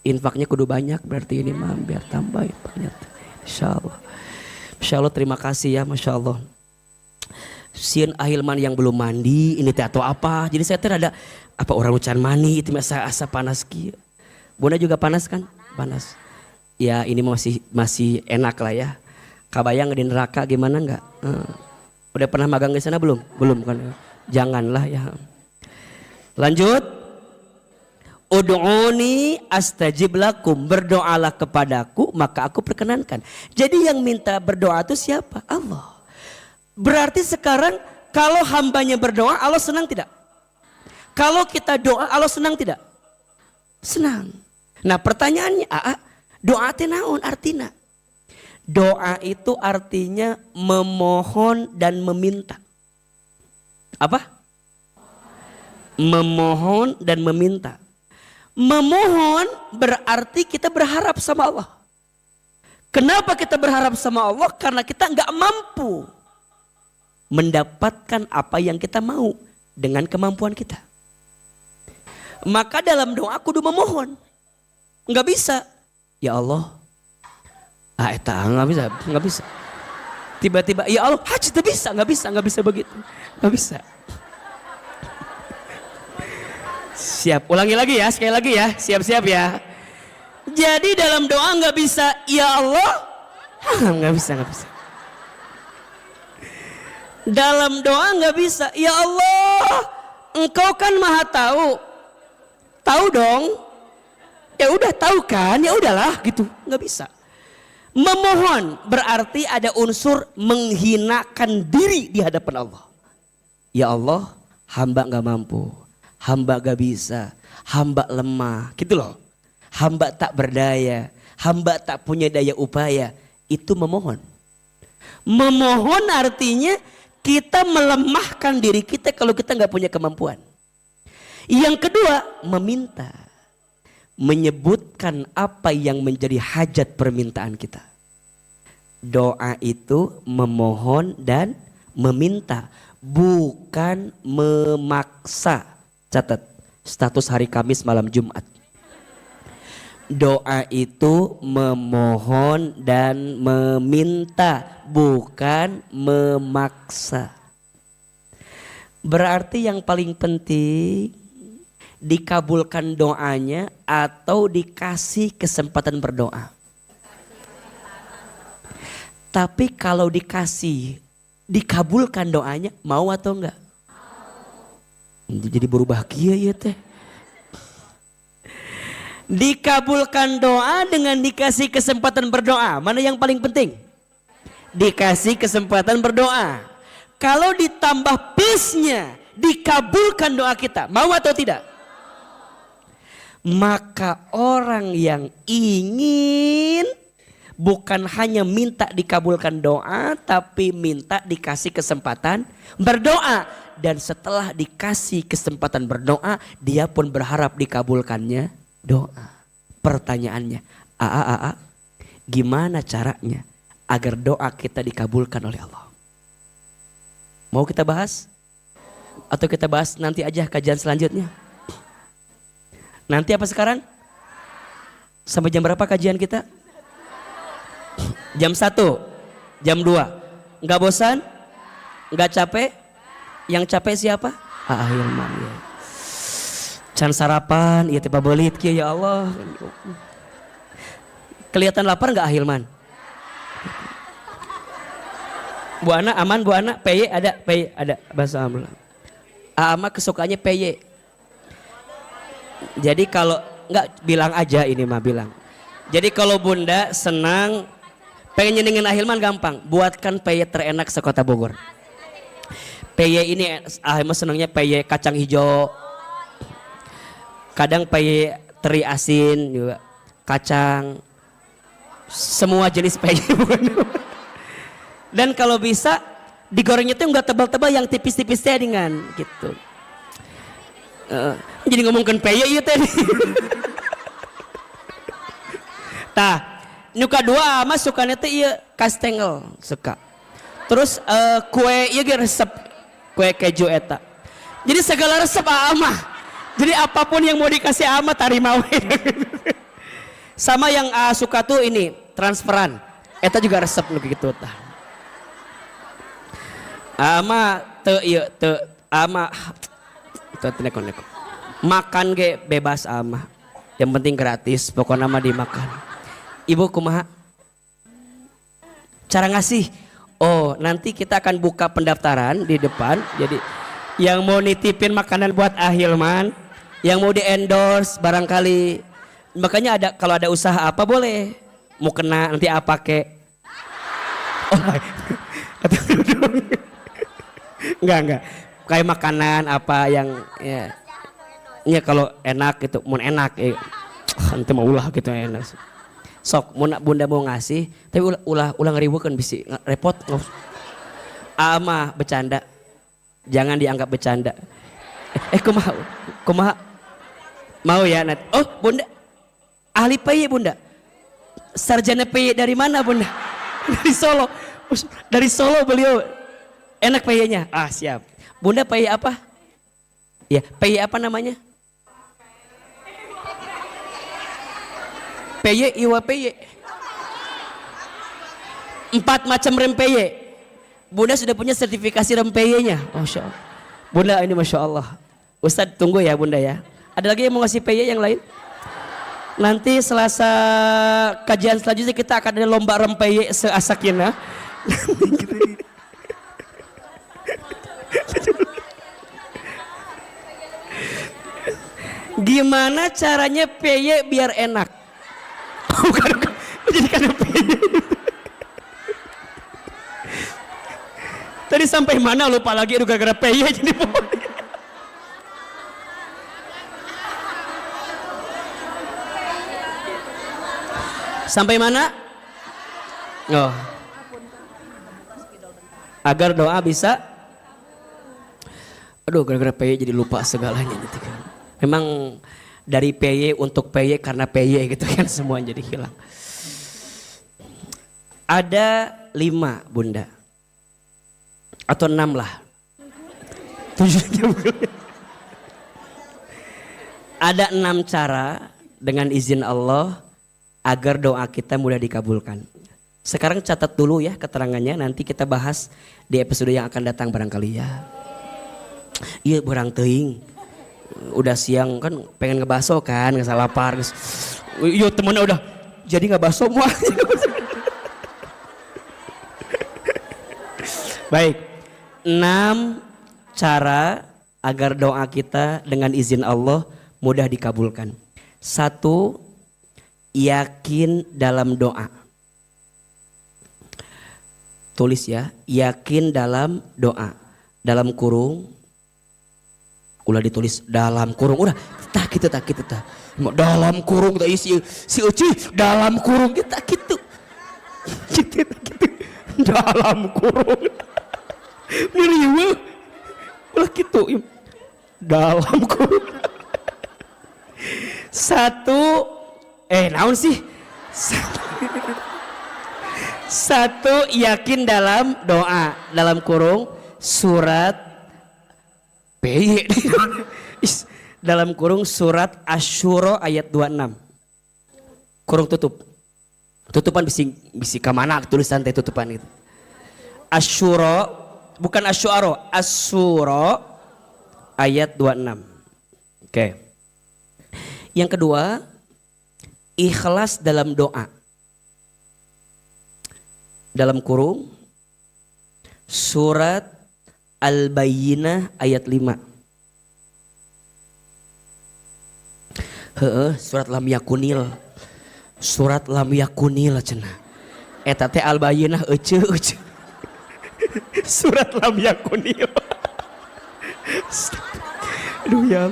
Infaknya kudu banyak berarti ini mah biar tambah infaknya. Insyaallah. Insyaallah terima kasih ya, masya Allah. Sieun ahilman yang belum mandi ini teh atau apa? Jadi saya teh ada apa orang ucan mani itu asa panas kieu. Bunda juga panas kan? Panas. Ya ini masih enak lah ya. Kabayang di neraka gimana enggak? Udah pernah magang di sana belum? Belum kan? Janganlah ya. Lanjut. Ud'uni astajib lakum. Berdoalah kepadaku maka aku perkenankan. Jadi yang minta berdoa itu siapa? Allah. Berarti sekarang kalau hambanya berdoa Allah senang tidak? Kalau kita doa Allah senang tidak? Senang. Nah pertanyaannya doa teh naon artina? Doa itu artinya memohon dan meminta. Apa? Memohon dan meminta. Memohon berarti kita berharap sama Allah. Kenapa kita berharap sama Allah? Karena kita nggak mampu mendapatkan apa yang kita mau dengan kemampuan kita. Maka dalam doa kudu memohon. Nggak bisa. Ya Allah. Nggak bisa. Tiba-tiba ya Allah, haji itu bisa, nggak bisa begitu. Nggak bisa. Siap, ulangi lagi ya, sekali lagi ya, siap-siap ya. Jadi dalam doa nggak bisa, ya Allah, nggak bisa. Dalam doa nggak bisa. Ya Allah, Engkau kan maha tahu. Tahu dong. Ya udah tahu kan, ya udahlah gitu. Nggak bisa. Memohon berarti ada unsur menghinakan diri di hadapan Allah. Ya Allah, hamba nggak mampu, hamba nggak bisa, hamba lemah, gitu loh. Hamba tak berdaya, hamba tak punya daya upaya. Itu memohon. Memohon artinya kita melemahkan diri kita kalau kita nggak punya kemampuan. Yang kedua, meminta. Menyebutkan apa yang menjadi hajat permintaan kita. Doa itu memohon dan meminta, bukan memaksa. Catat, status hari Kamis malam Jumat. Doa itu memohon dan meminta, bukan memaksa. Berarti yang paling penting dikabulkan doanya atau dikasih kesempatan berdoa. Tapi kalau dikabulkan doanya, mau atau enggak? Jadi berubah kia ya teh. Dikabulkan doa dengan dikasih kesempatan berdoa. Mana yang paling penting? Dikasih kesempatan berdoa. Kalau ditambah plusnya, dikabulkan doa kita, mau atau tidak? Maka orang yang ingin bukan hanya minta dikabulkan doa, tapi minta dikasih kesempatan berdoa. Dan setelah dikasih kesempatan berdoa, dia pun berharap dikabulkannya doa. Pertanyaannya, gimana caranya agar doa kita dikabulkan oleh Allah? Mau kita bahas? Atau kita bahas nanti aja kajian selanjutnya? Nanti apa sekarang? Sampai jam berapa kajian kita? Jam 1, jam 2. Enggak bosan? Enggak capek? Yang capek siapa? Hilman ya. Can sarapan, iya tiba belit kia ya Allah. Kelihatan lapar enggak Hilman? Bu Ana aman, Bu Ana? PY ada bahasa Amla. Ama kesukaannya PY. Jadi kalau enggak bilang aja ini mah bilang. Jadi kalau Bunda senang pengen nyenengin Ahilman gampang, buatkan PY terenak sekota Bogor. PY ini Ahilman senangnya PY kacang hijau. Kadang PY teri asin juga, kacang, semua jenis PY. Dan kalau bisa digorengnya tuh nggak tebal-tebal, yang tipis-tipis dengan gitu. Jadi ngomongkan PY itu tadi. Tah, nyuka dua mas sukanya teh iya kastengel suka. Terus kue iya resep, kue keju eta. Jadi segala resep amah. Jadi apapun yang mau dikasih ama tarima we. Sama yang suka tuh ini transferan. Eta juga resep gitu tah. Ama te ama te neko. Makan ge bebas ama. Yang penting gratis, pokoknya mah dimakan. Ibu kumaha? Cara ngasih. Oh, nanti kita akan buka pendaftaran di depan. Jadi yang mau nitipin makanan buat Ahilman, yang mau di endorse barangkali, makanya ada kalau ada usaha apa boleh, mau kena nanti apa kek. Oh, enggak kayak makanan apa yang ya kalau enak gitu, mau enak nanti mau ulah gitu enak. Sok Bunda mau ngasih, tapi ulah ngeribu kan bisa repot. Ama bercanda, jangan dianggap bercanda. Kumaha mau ya Nat? Oh Bunda ahli PY Bunda, sarjana PY dari mana Bunda? Dari Solo. Dari Solo beliau, enak PY-nya. Siap. Bunda PY apa? Ya PY apa namanya? PY iwa PY 4 macam rem PY. Bunda sudah punya sertifikasi rem PY-nya. Masya Allah. Bunda ini Masya Allah. Ustadz tunggu ya Bunda ya. Ada lagi yang mau ngasih PY yang lain? Nanti Selasa kajian selanjutnya kita akan ada lomba rem PY se-Asakina. Gimana caranya PY biar enak? Bukan. Jadi karena PY. Tadi sampai mana lupa lagi, aduh gara-gara PY jadi sampai mana? Oh. Agar doa bisa. Aduh gara-gara PY jadi lupa segalanya gitu kan. Memang dari PY untuk PY karena PY gitu kan, semua jadi hilang. Ada 5 bunda. Atau 6 lah. 7 ada 6 cara dengan izin Allah agar doa kita mudah dikabulkan. Sekarang catat dulu ya keterangannya, nanti kita bahas di episode yang akan datang barangkali ya. Iya barang teuing. Udah siang kan pengen ngebaso kan, nggak salah lapar. Iya temennya udah jadi ngebaso semua. Baik, 6 cara agar doa kita dengan izin Allah mudah dikabulkan. 1, yakin dalam doa. Tulis ya, yakin dalam doa. Dalam kurung, ulah ditulis dalam kurung, udah tak gitu. Dalam kurung tak isi si uci dalam kurung kita gitu. Gitu. Dalam kurung. Miriwe. Ulah gitu. Dalam kurung. 1 naon sih? 1 yakin dalam doa. Dalam kurung surat PY. Dalam kurung surat Asy-Syura ayat 26. Kurung tutup. Tutupan bisi ka mana tulisan teh tutupan gitu. Asy-Syura bukan Asy-Syu'ara, Asy-Syura ayat 26. Oke. Yang kedua, ikhlas dalam doa. Dalam kurung surat Al-Bayyinah ayat 5. Surat lam yakunil. Surat lam yakunil cenah. Eta teh Al-Bayyinah euceu. Surat lam yakunil. Aduh ya.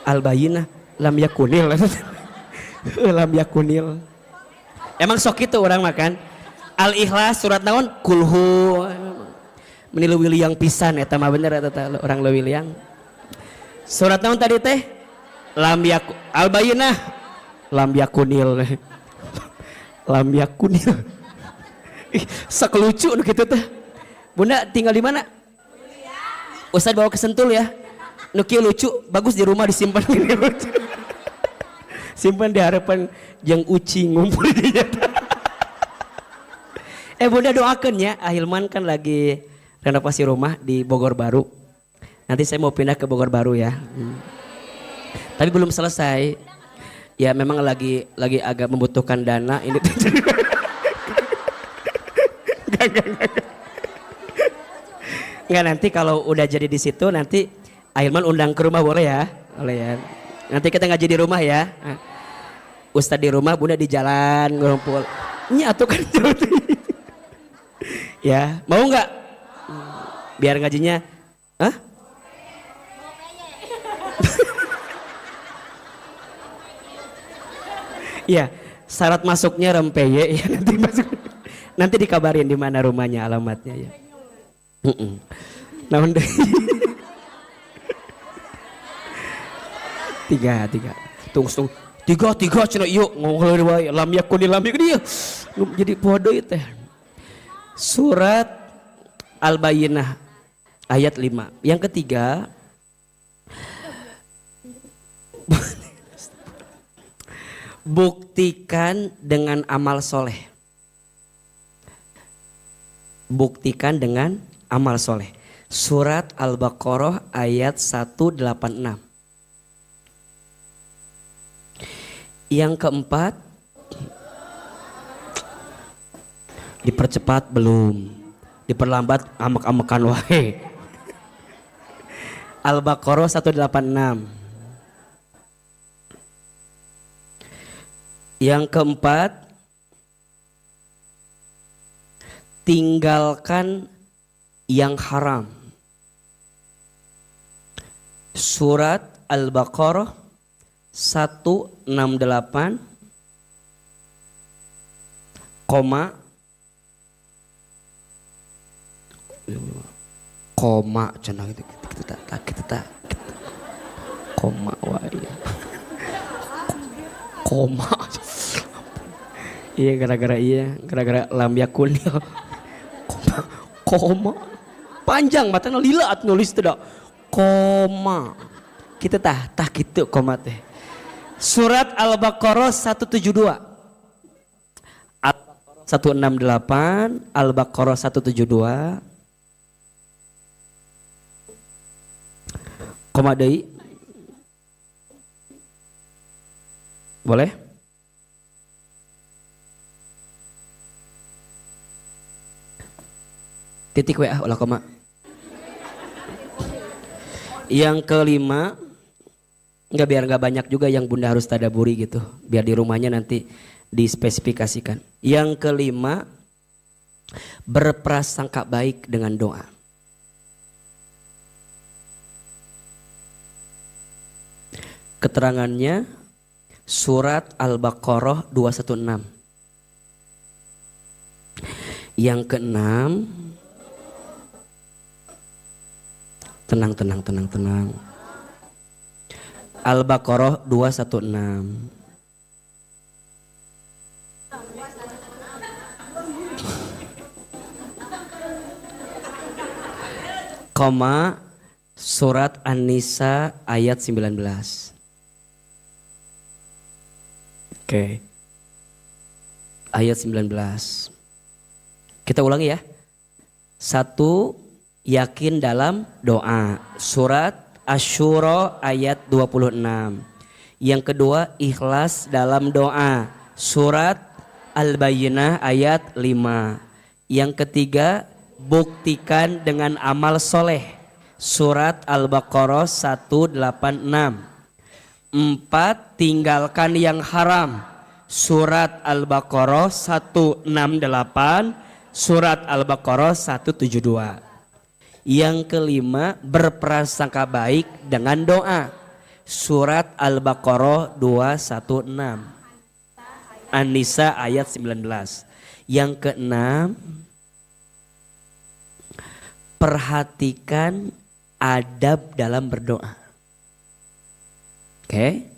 Al-Bayyinah lam yakunil. Lam yakunil. Emang sok itu orang makan. Al-Ikhlas surat naon? Kulhu. Meni leuwih liang pisan eta mah bener eta orang leuwih liang. Surat naon tadi teh? Lam yakun. Al-Bayyinah lam yakunil. Lam yakunil. Sok lucu nu kitu teh. Bunda tinggal di mana? Ustaz bawa ke Sentul ya. Nu kieu lucu, bagus di rumah disimpan gini lucu. Simpan di harapan jeung uci ngumpul di jata. Bunda doakan ya, Ahilman kan lagi renovasi rumah di Bogor Baru. Nanti saya mau pindah ke Bogor Baru ya. Tapi belum selesai. Ya memang lagi agak membutuhkan dana ini. Enggak, nanti kalau udah jadi di situ nanti Ahilman undang ke rumah boleh ya? Boleh ya. Nanti kita ngaji di rumah ya. Ustadz di rumah, Bunda di jalan ngumpul. Ini atuh kan ya, mau nggak? Biar ngajinya, ya, syarat masuknya rempeye ya nanti masuk. Nanti dikabarin di mana rumahnya, alamatnya ya. Naon deh. 3 tunggu 3 cenah ieu ngomong wae lam yakun dia jadi bodoh teh. Surat Al-Bayyinah ayat 5. Yang ketiga, buktikan dengan amal soleh. Buktikan dengan amal soleh. Surat Al-Baqarah ayat 186. Yang keempat, dipercepat belum, diperlambat amek-amekan wae. Al-Baqarah 186. Yang keempat, tinggalkan yang haram. Surat Al-Baqarah 168, koma cenah gitu kita koma wae. Koma. Iya gara-gara lam yakun. Koma. Panjang matanya lilat nulis tidak. Koma. Kita tah gitu koma teh. Surat Al-Baqarah 172. Al-Baqarah 168, Al-Baqarah 172. Koma deui. Boleh? Titik WA ulah koma. Yang kelima, biar nggak banyak juga yang bunda harus tadaburi gitu, biar di rumahnya nanti dispesifikasikan. Yang kelima, berprasangka baik dengan doa. Keterangannya surat Al-Baqarah 216. Yang keenam, tenang. Al-Baqarah 216. Koma surat An-Nisa ayat 19. Oke. Ayat 19. Kita ulangi ya. 1, yakin dalam doa. Surat Asy-Syura ayat 26. Yang kedua, ikhlas dalam doa. Surat Al-Bayyinah ayat 5. Yang ketiga, buktikan dengan amal soleh. Surat Al-Baqarah 186. 4, tinggalkan yang haram. Surat Al-Baqarah 168, Surat Al-Baqarah 172. Yang kelima, berprasangka baik dengan doa. Surat Al-Baqarah 216, An-Nisa ayat 19. Yang keenam, perhatikan adab dalam berdoa. Oke.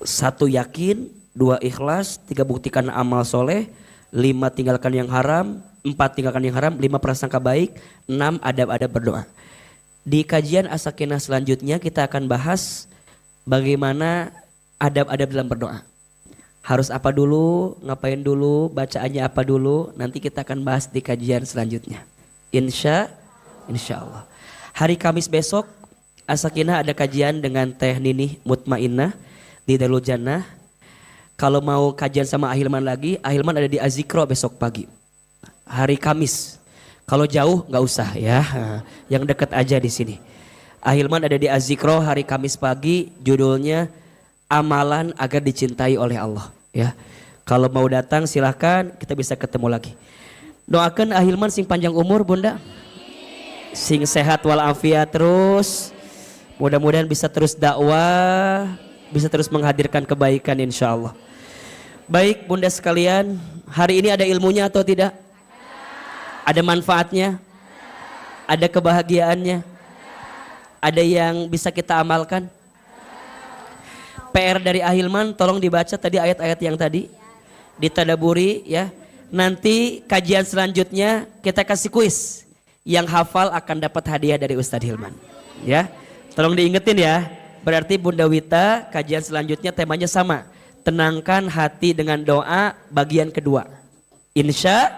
1, yakin. 2, ikhlas. 3, buktikan amal soleh. 5, tinggalkan yang haram. 4, tinggalkan yang haram. 5, prasangka baik. 6, adab-adab berdoa. Di kajian As-Sakinah selanjutnya kita akan bahas bagaimana adab-adab dalam berdoa. Harus apa dulu, ngapain dulu, bacaannya apa dulu. Nanti kita akan bahas di kajian selanjutnya. Insya Allah. Hari Kamis besok As-Sakinah ada kajian dengan Teh Ninih Mutmainnah di Darul Jannah. Kalau mau kajian sama Ahilman lagi, Ahilman ada di Azikro besok pagi. Hari Kamis. Kalau jauh nggak usah ya, yang dekat aja di sini. Ahilman ada di Azikro hari Kamis pagi, judulnya Amalan Agar Dicintai oleh Allah. Ya, kalau mau datang silahkan, kita bisa ketemu lagi. Doakan Ahilman sing panjang umur bunda, sing sehat walafiat terus. Mudah-mudahan bisa terus dakwah, bisa terus menghadirkan kebaikan insya Allah. Baik bunda sekalian, hari ini ada ilmunya atau tidak? Ada manfaatnya? Ada kebahagiaannya? Ada yang bisa kita amalkan? PR dari Ahilman tolong dibaca tadi ayat-ayat yang tadi, ditadaburi ya. Nanti kajian selanjutnya kita kasih kuis. Yang hafal akan dapat hadiah dari Ustadz Hilman ya. Tolong diingetin ya. Berarti Bunda Wita kajian selanjutnya temanya sama. Tenangkan hati dengan doa bagian kedua. Insya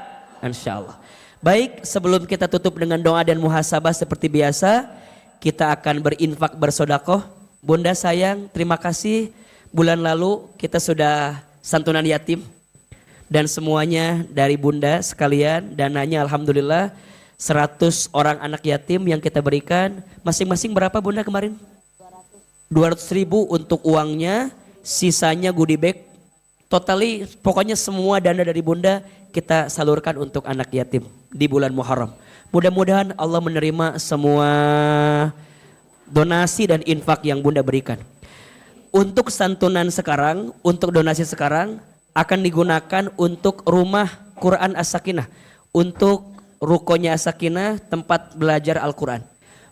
Allah. Baik, sebelum kita tutup dengan doa dan muhasabah seperti biasa, kita akan berinfak bersodakoh. Bunda sayang, terima kasih. Bulan lalu kita sudah santunan yatim. Dan semuanya dari Bunda sekalian. Dananya alhamdulillah 100 orang anak yatim yang kita berikan. Masing-masing berapa Bunda kemarin? 200.000 untuk uangnya, sisanya goodie bag. Totally pokoknya semua dana dari Bunda kita salurkan untuk anak yatim di bulan Muharram. Mudah-mudahan Allah menerima semua donasi dan infak yang Bunda berikan. Untuk santunan sekarang, untuk donasi sekarang akan digunakan untuk rumah Quran As-Sakinah, untuk rukonya As-Sakinah, tempat belajar Al-Quran.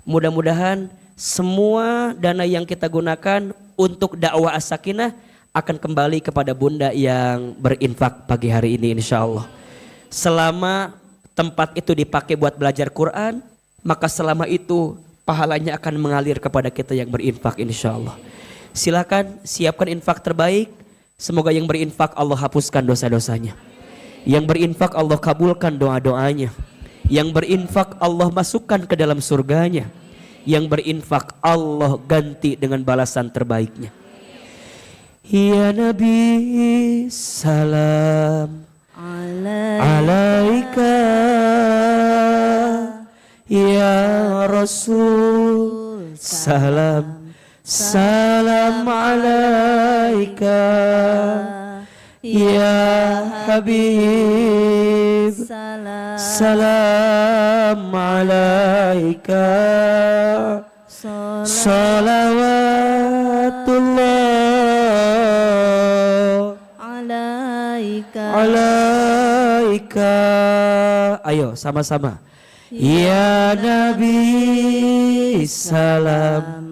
Mudah-mudahan semua dana yang kita gunakan untuk dakwah As-Sakinah akan kembali kepada Bunda yang berinfak pagi hari ini insya Allah. Selama tempat itu dipakai buat belajar Quran, maka selama itu pahalanya akan mengalir kepada kita yang berinfak insya Allah. Silakan siapkan infak terbaik. Semoga yang berinfak Allah hapuskan dosa-dosanya. Yang berinfak Allah kabulkan doa-doanya. Yang berinfak Allah masukkan ke dalam surganya. Yang berinfak Allah ganti dengan balasan terbaiknya. Ya Nabi salam alaika, ya Rasul salam salam alaika, ya Habib salam alaika, salawatullah alaika. Ayo sama-sama. Ya Nabi salam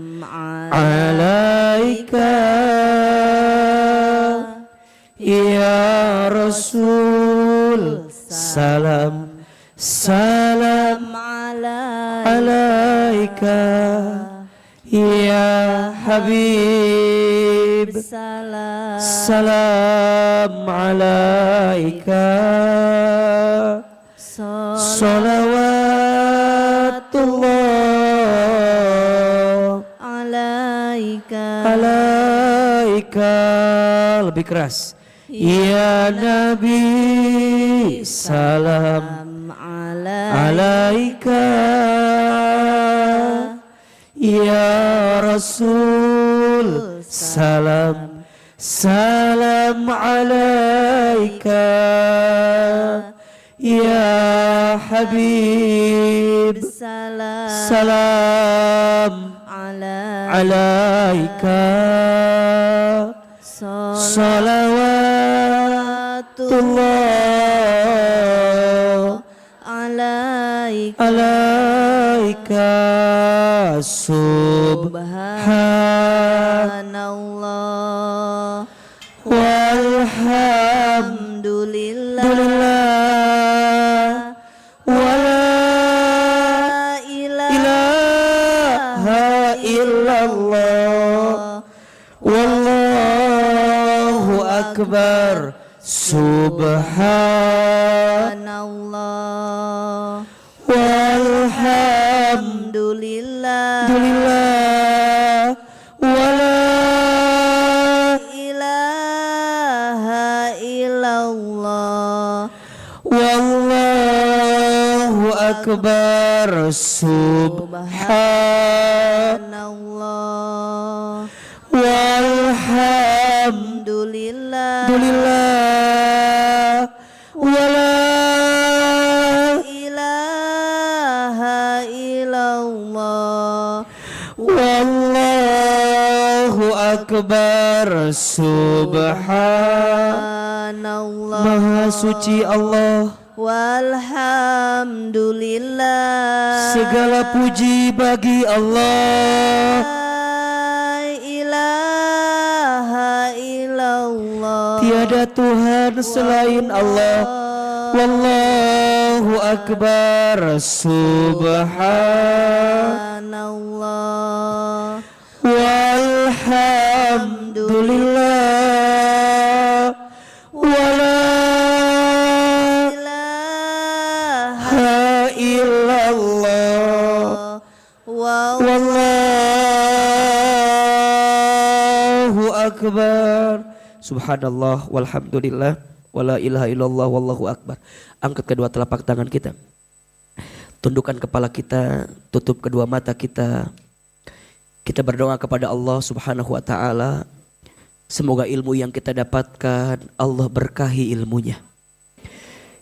alaika, ya Rasul salam salam alaika, ya Habib salam alaika, salawatullah alaika. Lebih keras. Ya Nabi salam alaika, ya Rasul salam salam alaika, ya Habib salam alaika, salawatullah alaika. Subhanallah walhamdulillah wala ilaha illallah wallahu akbar. Subhanallah walhamdulillah wala ilaha illallah wallahu akbar. Subhanallah walhamdulillah wala ilaha illallah wallahu akbar. Subhanallah. Maha suci Allah, walhamdulillah, segala puji bagi Allah. La ilaha illallah, tiada Tuhan selain Allah. Wallahu akbar. Subhanallah walhamdulillah wala ilaha illallah wallahu akbar. Subhanallah walhamdulillah wala ilaha illallah wallahu akbar. Angkat kedua telapak tangan kita, tundukkan kepala kita, tutup kedua mata kita. Kita berdoa kepada Allah Subhanahu wa taala. Semoga ilmu yang kita dapatkan Allah berkahi ilmunya.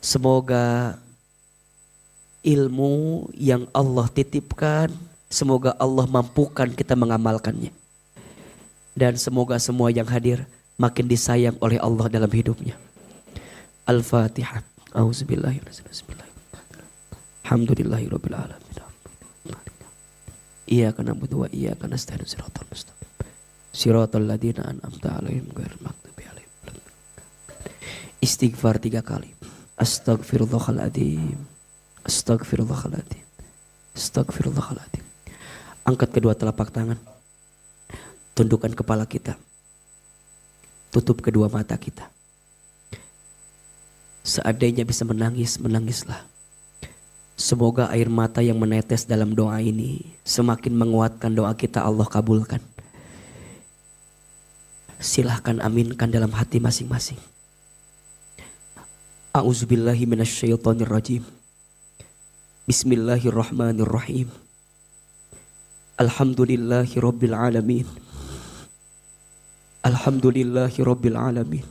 Semoga ilmu yang Allah titipkan, semoga Allah mampukan kita mengamalkannya. Dan semoga semua yang hadir makin disayang oleh Allah dalam hidupnya. Al-Fatihah. Alhamdulillahirabbil alamin. Iyyaka na'budu wa iyyaka nasta'in. Shiratal mustaqim. Shiratal ladzina an'amta 'alaihim ghairil maghdubi 'alaihim. Istighfar 3 kali. Astaghfirullahaladzim. Astaghfirullahaladzim. Astaghfirullahaladzim. Angkat kedua telapak tangan. Tundukkan kepala kita. Tutup kedua mata kita. Seandainya bisa menangis, menangislah. Semoga air mata yang menetes dalam doa ini semakin menguatkan doa kita, Allah kabulkan. Silahkan aminkan dalam hati masing-masing. A'udzubillahi minasyaitonirrajim. Bismillahirrahmanirrahim. Alhamdulillahi rabbil alamin. Alhamdulillahi rabbil alamin.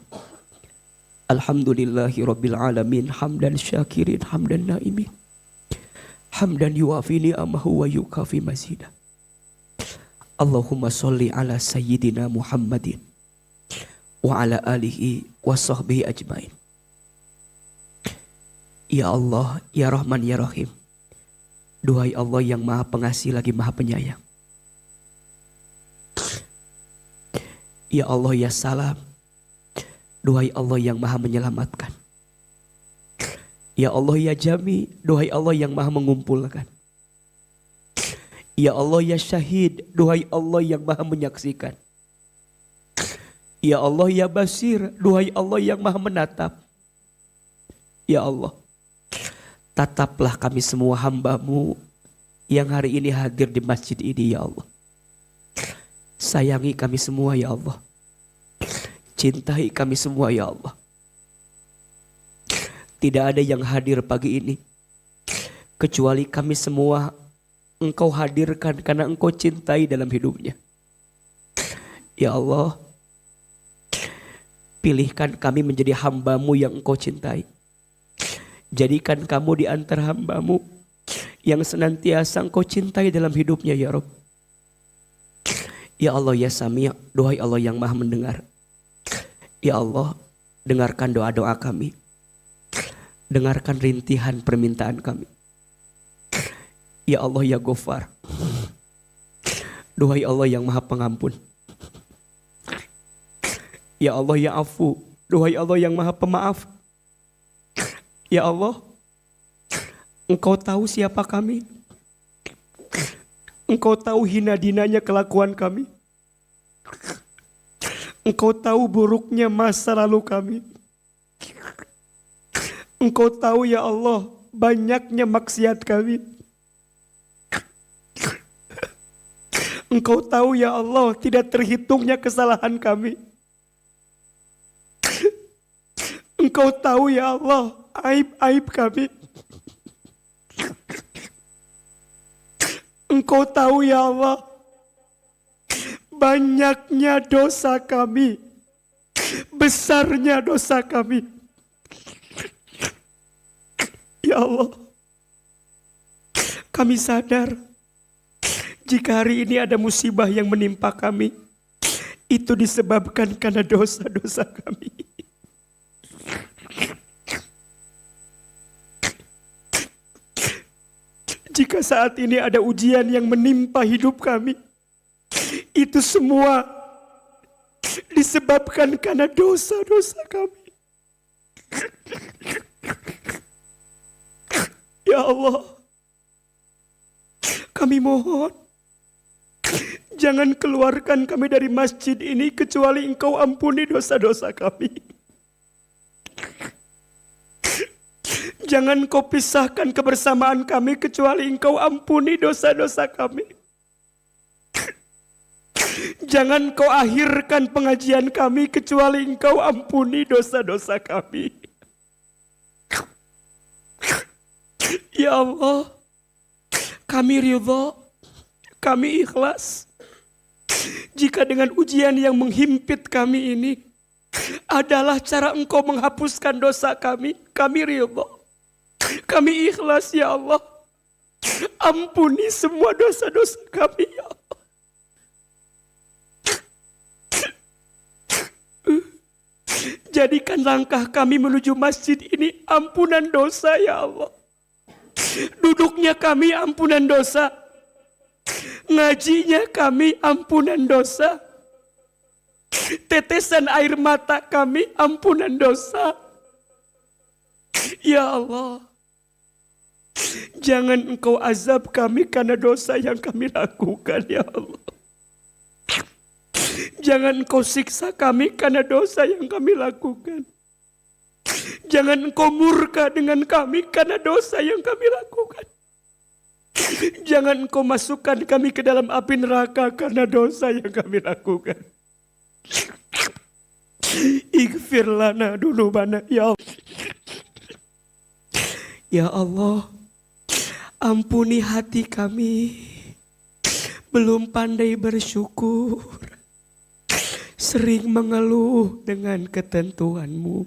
Alhamdulillahi rabbil alamin. Hamdan syakirin, hamdan naimin. Hamdan yuwafi ni'amahu wa yukafi mazidah. Allahumma sholli ala sayyidina Muhammadin wa ala alihi wa sahbihi ajmain. Ya Allah, ya Rahman, ya Rahim. Duhai Allah yang maha pengasih lagi maha penyayang. Ya Allah, ya Salam. Duhai Allah yang maha menyelamatkan. Ya Allah, ya Jami. Duhai Allah yang maha mengumpulkan. Ya Allah, ya Syahid. Duhai Allah yang maha menyaksikan. Ya Allah, ya Basir. Duhai Allah yang maha menatap. Ya Allah, tataplah kami semua hamba-Mu yang hari ini hadir di masjid ini, ya Allah. Sayangi kami semua, ya Allah. Cintai kami semua, ya Allah. Tidak ada yang hadir pagi ini kecuali kami semua Engkau hadirkan karena Engkau cintai dalam hidupnya. Ya Allah, pilihkan kami menjadi hamba-Mu yang Engkau cintai. Jadikan kamu di antara hamba-Mu yang senantiasa Engkau cintai dalam hidupnya, ya Rabb. Ya Allah, ya Sami', duhai Allah yang maha mendengar. Ya Allah, dengarkan doa-doa kami. Dengarkan rintihan permintaan kami. Ya Allah, ya Ghafar. Duhai Allah yang maha pengampun. Ya Allah, ya Afu. Duhai Allah yang maha pemaaf. Ya Allah, Engkau tahu siapa kami. Engkau tahu hina dinanya kelakuan kami. Engkau tahu buruknya masa lalu kami. Engkau tahu, ya Allah, banyaknya maksiat kami. Engkau tahu, ya Allah, tidak terhitungnya kesalahan kami. Engkau tahu, ya Allah, aib-aib kami. Engkau tahu, ya Allah, banyaknya dosa kami, besarnya dosa kami. Ya Allah, kami sadar jika hari ini ada musibah yang menimpa kami, itu disebabkan karena dosa-dosa kami. Jika saat ini ada ujian yang menimpa hidup kami, itu semua disebabkan karena dosa-dosa kami. Ya Allah, kami mohon, jangan keluarkan kami dari masjid ini kecuali Engkau ampuni dosa-dosa kami. Jangan Kau pisahkan kebersamaan kami kecuali Engkau ampuni dosa-dosa kami. Jangan Kau akhirkan pengajian kami kecuali Engkau ampuni dosa-dosa kami. Ya Allah, kami ridha, kami ikhlas. Jika dengan ujian yang menghimpit kami ini adalah cara Engkau menghapuskan dosa kami ridha. Kami ikhlas ya Allah. Ampuni semua dosa-dosa kami ya Allah. Jadikan langkah kami menuju masjid ini ampunan dosa ya Allah. Duduknya kami ampunan dosa. Ngajinya kami ampunan dosa. Tetesan air mata kami ampunan dosa. Ya Allah, jangan Engkau azab kami karena dosa yang kami lakukan ya Allah. Jangan Engkau siksa kami karena dosa yang kami lakukan. Jangan Engkau murka dengan kami karena dosa yang kami lakukan. Jangan Engkau masukkan kami ke dalam api neraka karena dosa yang kami lakukan. Ighfir lana dunubana ya Allah. Ya Allah, ampuni hati kami belum pandai bersyukur, sering mengeluh dengan ketentuan-Mu.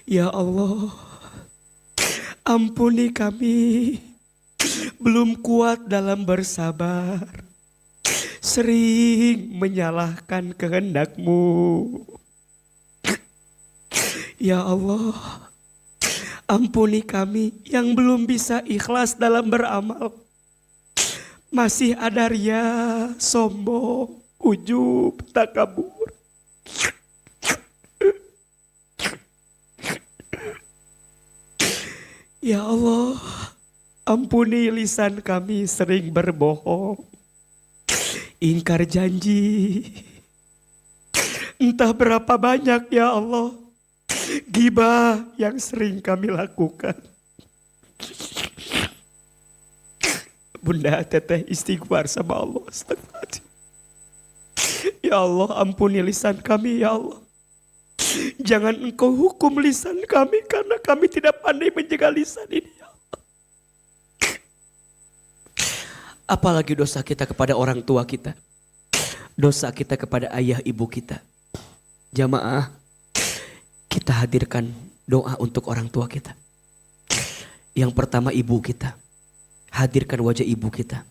Ya Allah, ampuni kami belum kuat dalam bersabar, sering menyalahkan kehendak-Mu. Ya Allah, ampuni kami yang belum bisa ikhlas dalam beramal. Masih ada ria, sombong, ujub, takabur. Ya Allah, ampuni lisan kami sering berbohong, ingkar janji. Entah berapa banyak ya Allah ghibah yang sering kami lakukan. Bunda teteh istighfar sama Allah. Astagfirullah. Ya Allah, ampuni lisan kami ya Allah. Jangan Engkau hukum lisan kami karena kami tidak pandai menjaga lisan ini ya Allah. Apalagi dosa kita kepada orang tua kita, dosa kita kepada ayah ibu kita. Jamaah, kita hadirkan doa untuk orang tua kita. Yang pertama ibu kita. Hadirkan wajah ibu kita.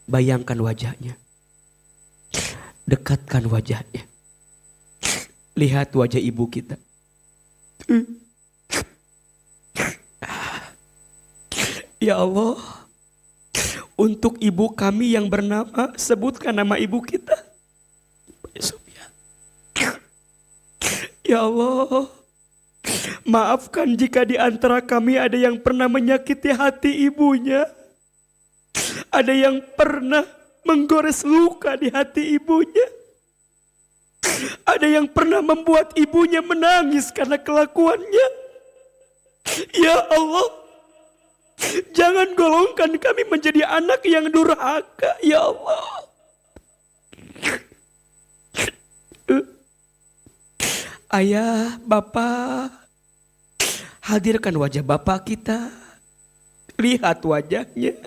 Bayangkan wajahnya. Dekatkan wajahnya. Lihat wajah ibu kita. Ya Allah, untuk ibu kami yang bernama, sebutkan nama ibu kita. Ya Allah, maafkan jika di antara kami ada yang pernah menyakiti hati ibunya. Ada yang pernah menggores luka di hati ibunya. Ada yang pernah membuat ibunya menangis karena kelakuannya. Ya Allah, jangan golongkan kami menjadi anak yang durhaka, ya Allah. Ayah, Bapak, hadirkan wajah Bapak kita. Lihat wajahnya.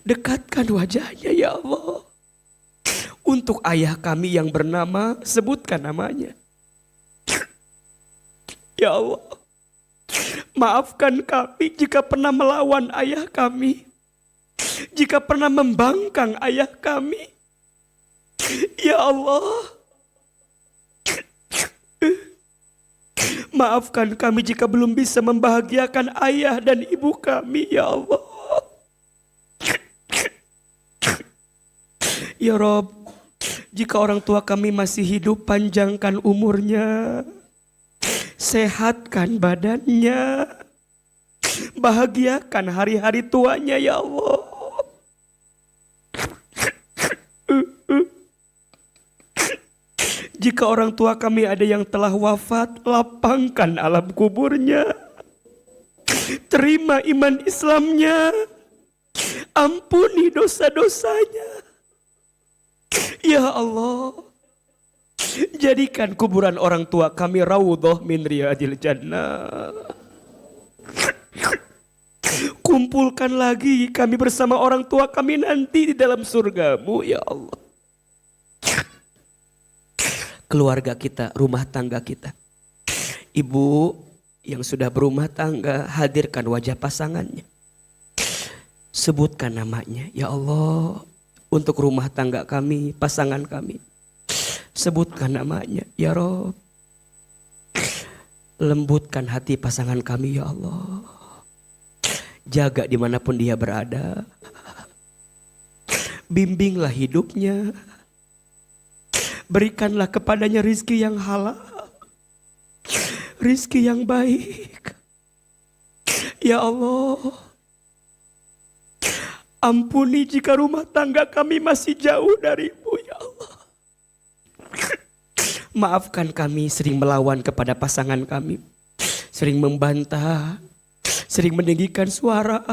Dekatkan wajahnya ya Allah. Untuk ayah kami yang bernama, sebutkan namanya. Ya Allah, maafkan kami jika pernah melawan ayah kami. Jika pernah membangkang ayah kami. Ya Allah, maafkan kami jika belum bisa membahagiakan ayah dan ibu kami, ya Allah. Ya Rob, jika orang tua kami masih hidup, panjangkan umurnya, sehatkan badannya, bahagiakan hari-hari tuanya, ya Allah. Jika orang tua kami ada yang telah wafat, lapangkan alam kuburnya. Terima iman Islamnya. Ampuni dosa-dosanya. Ya Allah, jadikan kuburan orang tua kami raudhah min riyadil jannah. Kumpulkan lagi kami bersama orang tua kami nanti di dalam surgamu ya Allah. Keluarga kita, rumah tangga kita. Ibu yang sudah berumah tangga, hadirkan wajah pasangannya. Sebutkan namanya, ya Allah, untuk rumah tangga kami, pasangan kami. Sebutkan namanya, ya Rob. Lembutkan hati pasangan kami, ya Allah. Jaga dimanapun dia berada. Bimbinglah hidupnya. Berikanlah kepadanya rizki yang halal, rizki yang baik. Ya Allah, ampuni jika rumah tangga kami masih jauh darimu ya Allah. Maafkan kami sering melawan kepada pasangan kami, sering membantah, sering meninggikan suara.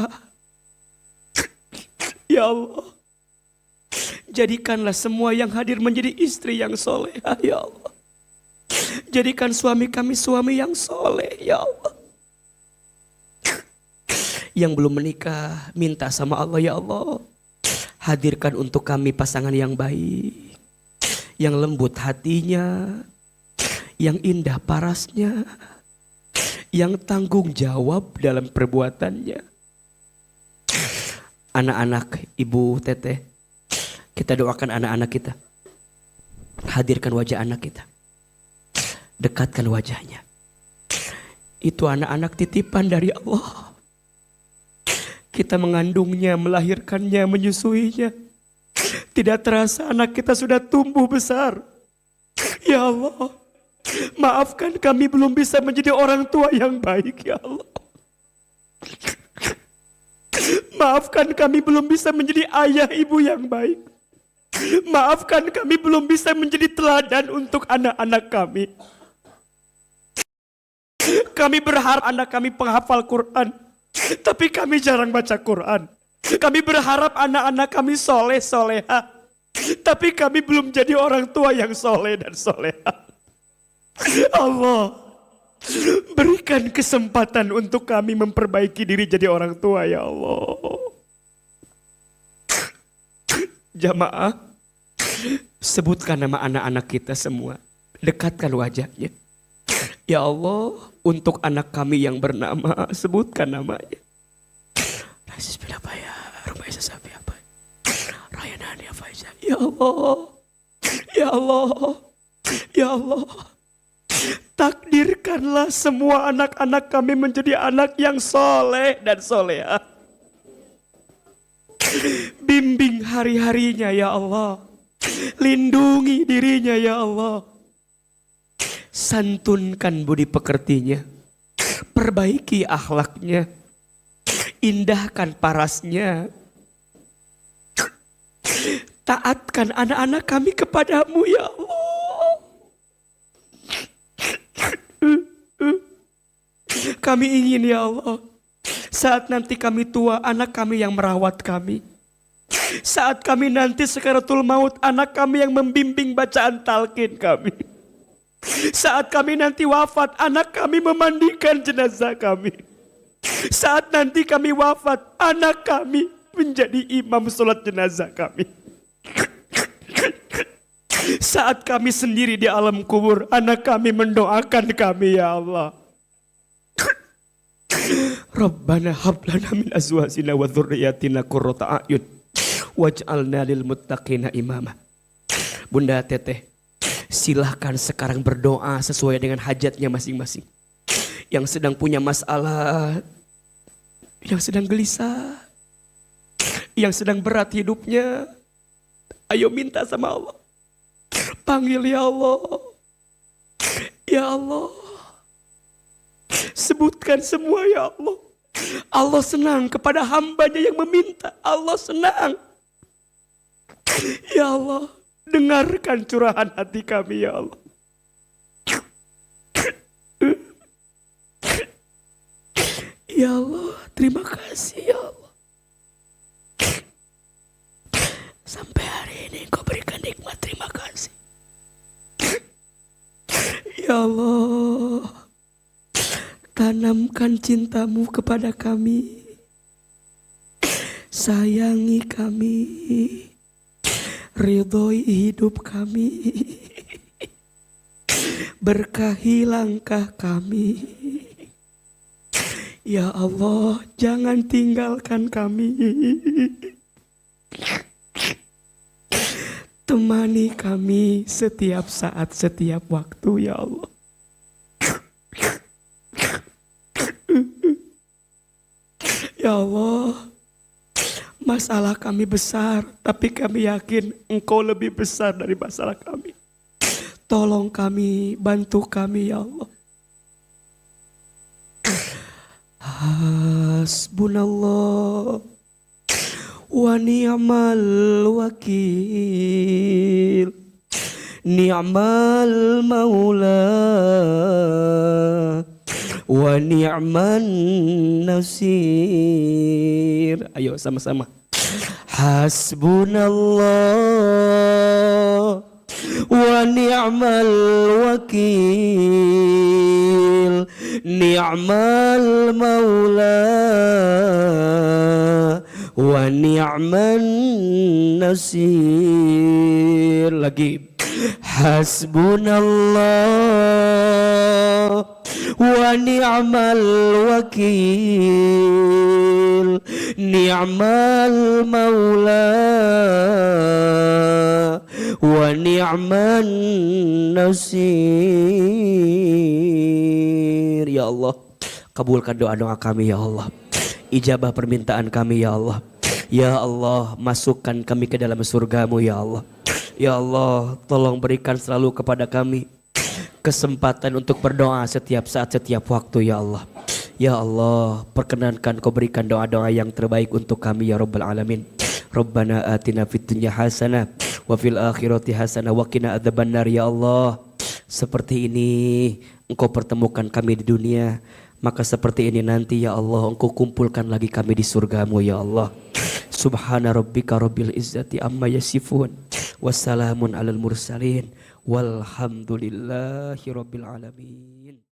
Ya Allah, jadikanlah semua yang hadir menjadi istri yang solehah ya Allah. Jadikan suami kami suami yang soleh ya Allah. Yang belum menikah minta sama Allah ya Allah. Hadirkan untuk kami pasangan yang baik, yang lembut hatinya, yang indah parasnya, yang tanggung jawab dalam perbuatannya. Anak-anak Ibu Teteh, kita doakan anak-anak kita. Hadirkan wajah anak kita. Dekatkan wajahnya. Itu anak-anak titipan dari Allah. Kita mengandungnya, melahirkannya, menyusuinya. Tidak terasa anak kita sudah tumbuh besar. Ya Allah, maafkan kami belum bisa menjadi orang tua yang baik ya Allah. Maafkan kami belum bisa menjadi ayah ibu yang baik. Maafkan kami belum bisa menjadi teladan untuk anak-anak kami. Kami berharap anak kami penghafal Quran, tapi kami jarang baca Quran. Kami berharap anak-anak kami soleh soleha, tapi kami belum jadi orang tua yang soleh dan soleha. Allah, berikan kesempatan untuk kami memperbaiki diri jadi orang tua ya Allah. Jamaah, sebutkan nama anak-anak kita semua. Dekatkan wajahnya. Ya Allah, untuk anak kami yang bernama, sebutkan namanya. Rasis bin Abaya, Rumaisa Safi apa? Rayana Faizal. Ya Allah, ya Allah, ya Allah. Takdirkanlah semua anak-anak kami menjadi anak yang soleh dan soleha. Bimbing hari-harinya ya Allah. Lindungi dirinya ya Allah. Santunkan budi pekertinya. Perbaiki akhlaknya. Indahkan parasnya. Taatkan anak-anak kami kepadamu ya Allah. Kami ingin ya Allah, saat nanti kami tua, anak kami yang merawat kami. Saat kami nanti sekaratul maut, anak kami yang membimbing bacaan talqin kami. Saat kami nanti wafat, anak kami memandikan jenazah kami. Saat nanti kami wafat, anak kami menjadi imam sholat jenazah kami. Saat kami sendiri di alam kubur, anak kami mendoakan kami ya Allah. Rabbana hablana min azwajina wa dzurriyyatina qurrata a'yun waj'alna lil muttaqina imama. Bunda Teteh, silahkan sekarang berdoa sesuai dengan hajatnya masing-masing. Yang sedang punya masalah, yang sedang gelisah, yang sedang berat hidupnya, ayo minta sama Allah. Panggil ya Allah. Ya Allah. Sebutkan semua ya Allah. Allah senang kepada hambanya yang meminta. Allah senang. Ya Allah, dengarkan curahan hati kami ya Allah. Ya Allah, terima kasih ya Allah. Sampai hari ini Kau berikan nikmat, terima kasih. Ya Allah, tanamkan cintamu kepada kami. sayangi kami, ridhoi hidup kami, berkahi langkah kami. Ya Allah, jangan tinggalkan kami. Temani kami setiap saat, setiap waktu, ya Allah. Ya Allah, masalah kami besar, tapi kami yakin Engkau lebih besar dari masalah kami. Tolong kami, bantu kami, ya Allah. Hasbunallah wa ni'mal wakil, ni'mal maula wa ni'man nasir. Ayo sama-sama. Hasbunallah wa ni'mal wakil, ni'mal maula wa ni'man nasir. Lagi. Hasbunallah wa ni'mal wakil, ni'mal maula wa ni'man nasir. Ya Allah, kabulkan doa-doa kami ya Allah. Ijabah permintaan kami ya Allah. Ya Allah, masukkan kami ke dalam surgamu ya Allah. Ya Allah, tolong berikan selalu kepada kami kesempatan untuk berdoa setiap saat, setiap waktu ya Allah. Ya Allah, perkenankan Kau berikan doa-doa yang terbaik untuk kami ya Rabbal Alamin. Rabbana atina fid dunya hasanah wa fil akhirati hasanah wa qina adzabannar. Ya Allah, seperti ini Engkau pertemukan kami di dunia, maka seperti ini nanti ya Allah Engkau kumpulkan lagi kami di surgamu ya Allah. Subhana rabbika rabbil izzati amma yasifun, wassalamun alal mursalin, walhamdulillahi rabbil alamin.